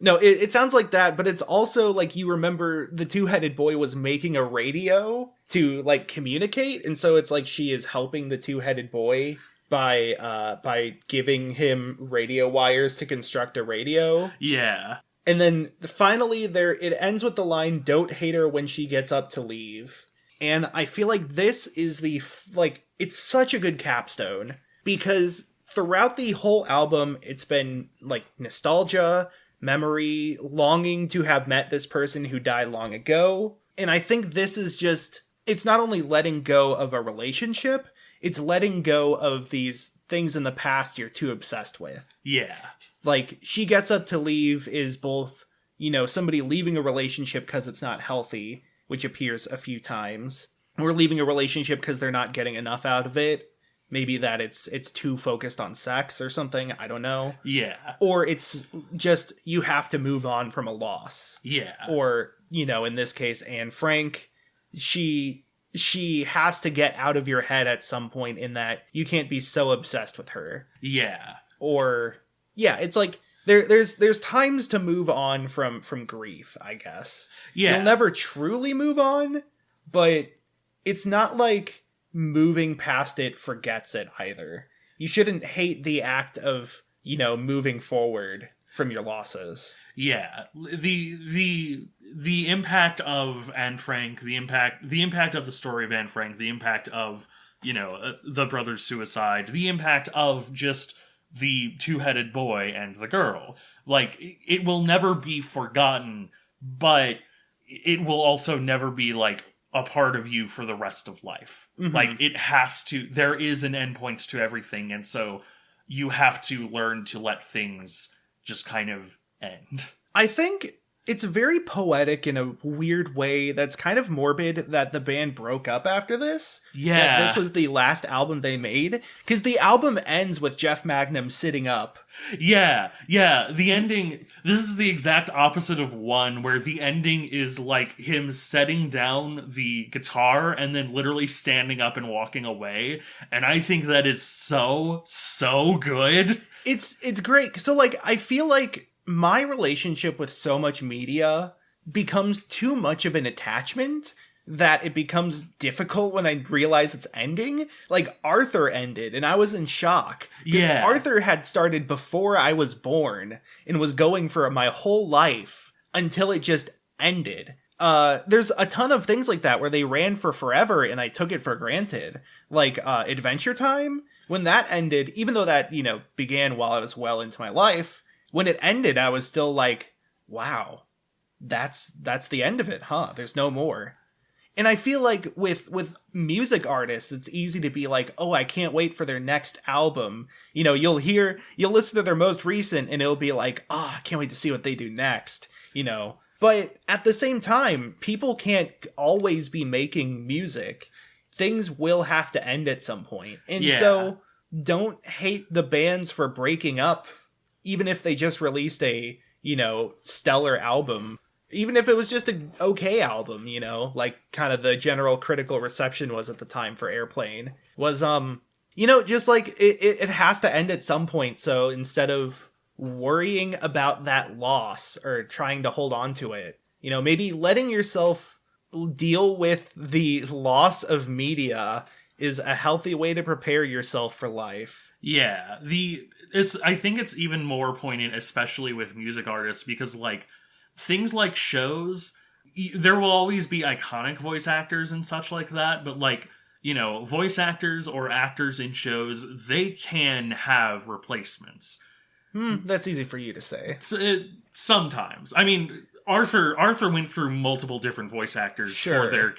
No, it sounds like that, but it's also like you remember the Two-Headed Boy was making a radio to, like, communicate, and so it's like she is helping the Two-Headed Boy by giving him radio wires to construct a radio. Yeah. And then finally it ends with the line, "Don't hate her when she gets up to leave." And I feel like this is it's such a good capstone. Because throughout the whole album, it's been, like, nostalgia, memory, longing to have met this person who died long ago. And I think this is just, it's not only letting go of a relationship, it's letting go of these things in the past you're too obsessed with. Yeah. Like, she gets up to leave is both, somebody leaving a relationship because it's not healthy, which appears a few times, or leaving a relationship because they're not getting enough out of it. Maybe that it's too focused on sex or something. I don't know. Yeah. Or it's just you have to move on from a loss. Yeah. Or, in this case, Anne Frank, she has to get out of your head at some point in that you can't be so obsessed with her. Yeah. Or, it's like there's times to move on from grief, I guess. Yeah. You'll never truly move on, but it's not like moving past it forgets it either. You shouldn't hate the act of, moving forward from your losses. Yeah. The impact of Anne Frank, the impact of the story of Anne Frank, the impact of, the brother's suicide, the impact of just the Two-Headed Boy and the girl. Like, it will never be forgotten, but it will also never be, like, a part of you for the rest of life. Mm-hmm. Like, it has to, there is an endpoint to everything, and so you have to learn to let things just kind of end. I think it's very poetic in a weird way that's kind of morbid that the band broke up after this. Yeah. That this was the last album they made. Because the album ends with Jeff Magnum sitting up. Yeah. The ending, this is the exact opposite of One, where the ending is like him setting down the guitar and then literally standing up and walking away. And I think that is so good. It's great. So, like, I feel like my relationship with so much media becomes too much of an attachment that it becomes difficult when I realize it's ending. Like, Arthur ended, and I was in shock. Yeah. Arthur had started before I was born and was going for my whole life until it just ended. There's a ton of things like that where they ran for forever and I took it for granted. Like, Adventure Time, when that ended, even though that, began while I was well into my life, when it ended, I was still like, wow, that's the end of it, huh? There's no more. And I feel like with music artists, it's easy to be like, oh, I can't wait for their next album. You'll listen to their most recent and it'll be like, oh, I can't wait to see what they do next, But at the same time, people can't always be making music. Things will have to end at some point. And so don't hate the bands for breaking up. Even if they just released a, stellar album, even if it was just an okay album, like kind of the general critical reception was at the time for Airplane, was, just like it has to end at some point. So instead of worrying about that loss or trying to hold on to it. You know, maybe letting yourself deal with the loss of media is a healthy way to prepare yourself for life. Yeah, I think it's even more poignant, especially with music artists, because like things like shows, there will always be iconic voice actors and such like that, but like, you know, voice actors or actors in shows, they can have replacements. That's easy for you to say. Sometimes, I mean, Arthur went through multiple different voice actors for their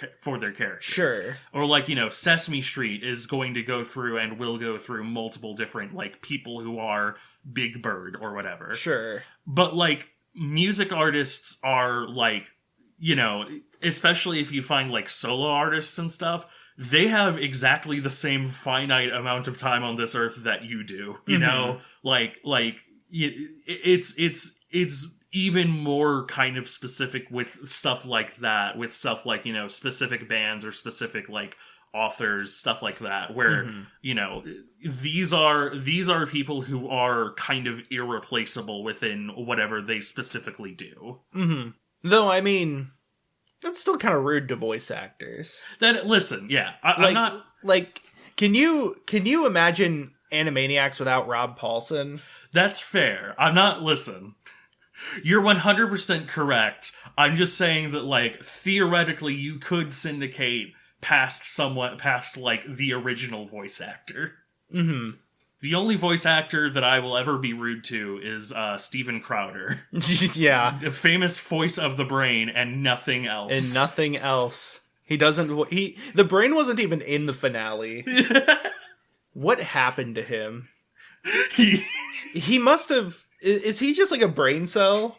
characters. Sure. Or like, you know, Sesame Street is going to go through and will go through multiple different like people who are Big Bird or whatever. Sure. But like music artists are like, you know, especially if you find like solo artists and stuff, they have exactly the same finite amount of time on this earth that you do. You know, it's even more kind of specific with stuff like that, with stuff like, you know, specific bands or specific like authors, stuff like that, where you know, these are people who are kind of irreplaceable within whatever they specifically do. Though, I mean, that's still kind of rude to voice actors. Listen, yeah, I'm not like. Can you imagine Animaniacs without Rob Paulson? That's fair. I'm not. Listen, you're 100% correct. I'm just saying that, like, theoretically, you could syndicate past like the original voice actor. The only voice actor that I will ever be rude to is Steven Crowder. Yeah. The famous voice of the Brain and nothing else. And nothing else. The Brain wasn't even in the finale. What happened to him? He must have... Is he just like a brain cell?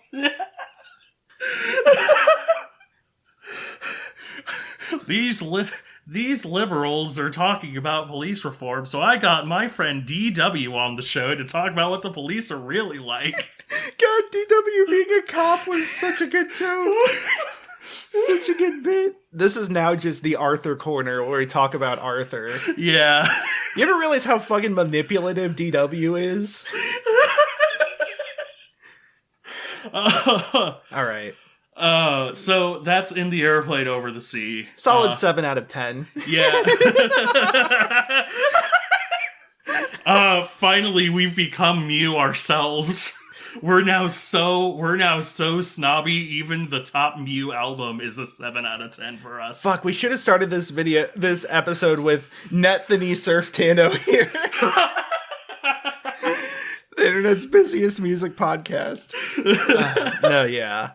These liberals are talking about police reform, so I got my friend DW on the show to talk about what the police are really like. God, DW being a cop was such a good joke. Such a good bit. This is now just the Arthur corner where we talk about Arthur. Yeah. You ever realize how fucking manipulative DW is? All right. So that's In the Aeroplane Over the Sea. Solid 7 out of 10. Yeah. Finally, we've become Mew ourselves. We're now so snobby. Even the top Mew album is a 7 out of 10 for us. Fuck, we should have started this episode with Nethany Surf Tando here. The internet's busiest music podcast. No, yeah.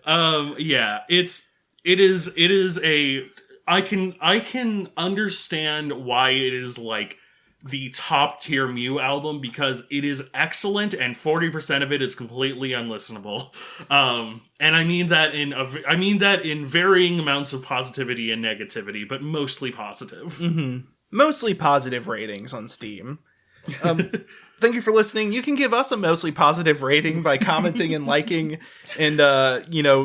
Yeah, it is a, I can understand why it is like the top tier Mew album, because it is excellent and 40% of it is completely unlistenable. And I mean that in varying amounts of positivity and negativity, but mostly positive. Mostly positive ratings on Steam. Thank you for listening. You can give us a mostly positive rating by commenting and liking and,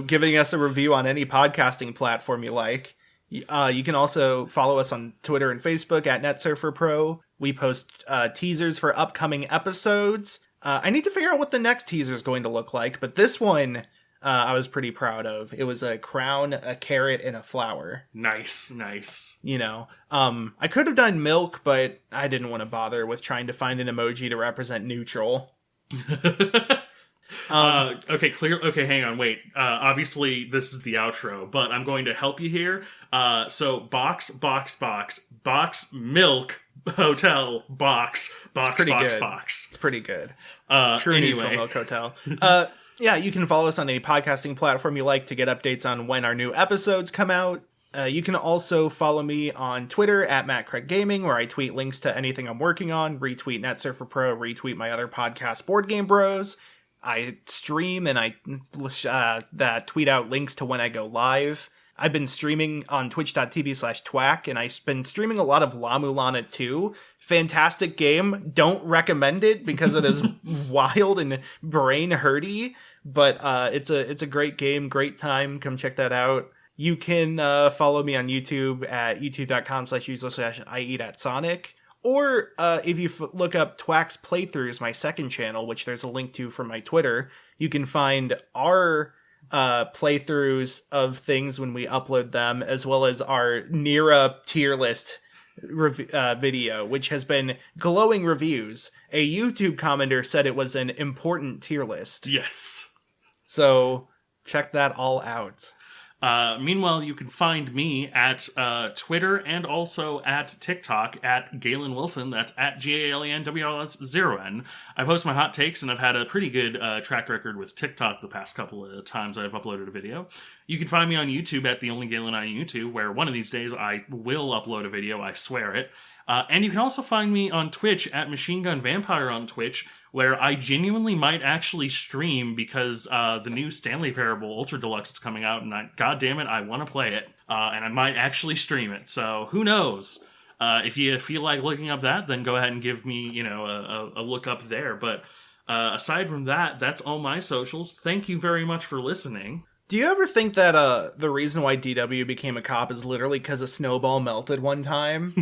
giving us a review on any podcasting platform you like. You can also follow us on Twitter and Facebook at NetSurferPro. We post teasers for upcoming episodes. I need to figure out what the next teaser is going to look like, but this one I was pretty proud of. It was a crown, a carrot, and a flower. Nice. You know, I could have done milk, but I didn't want to bother with trying to find an emoji to represent neutral. Okay, hang on, wait. Obviously, this is the outro, but I'm going to help you here. So, box, milk, hotel, box, good. box. It's pretty good. True Neutral Milk Hotel. Yeah, you can follow us on any podcasting platform you like to get updates on when our new episodes come out. You can also follow me on Twitter at MattCraigGaming, where I tweet links to anything I'm working on, retweet NetSurferPro, retweet my other podcast, Board Game Bros. I stream and I tweet out links to when I go live. I've been streaming on twitch.tv/twack, and I've been streaming a lot of La Mulana 2. Fantastic game. Don't recommend it because it is wild and brain hurty, but it's a great game, great time. Come check that out. You can follow me on YouTube at youtube.com/user/I eat at Sonic, Or if you look up Twax Playthroughs, my second channel, which there's a link to from my Twitter, you can find our playthroughs of things when we upload them, as well as our Nira tier list video, which has been glowing reviews. A YouTube commenter said it was an important tier list. Yes. So check that all out. Meanwhile, you can find me at Twitter and also at TikTok at Galen Wilson. That's at GALENWLS0N. I post my hot takes, and I've had a pretty good track record with TikTok the past couple of times I've uploaded a video. You can find me on YouTube at The Only Galen on YouTube, where one of these days I will upload a video, I swear it. And you can also find me on Twitch at Machine Gun Vampire on Twitch, where I genuinely might actually stream because the new Stanley Parable Ultra Deluxe is coming out, and God damn it, I want to play it, and I might actually stream it. So who knows? If you feel like looking up that, then go ahead and give me, a look up there. But aside from that, that's all my socials. Thank you very much for listening. Do you ever think that the reason why DW became a cop is literally because a snowball melted one time?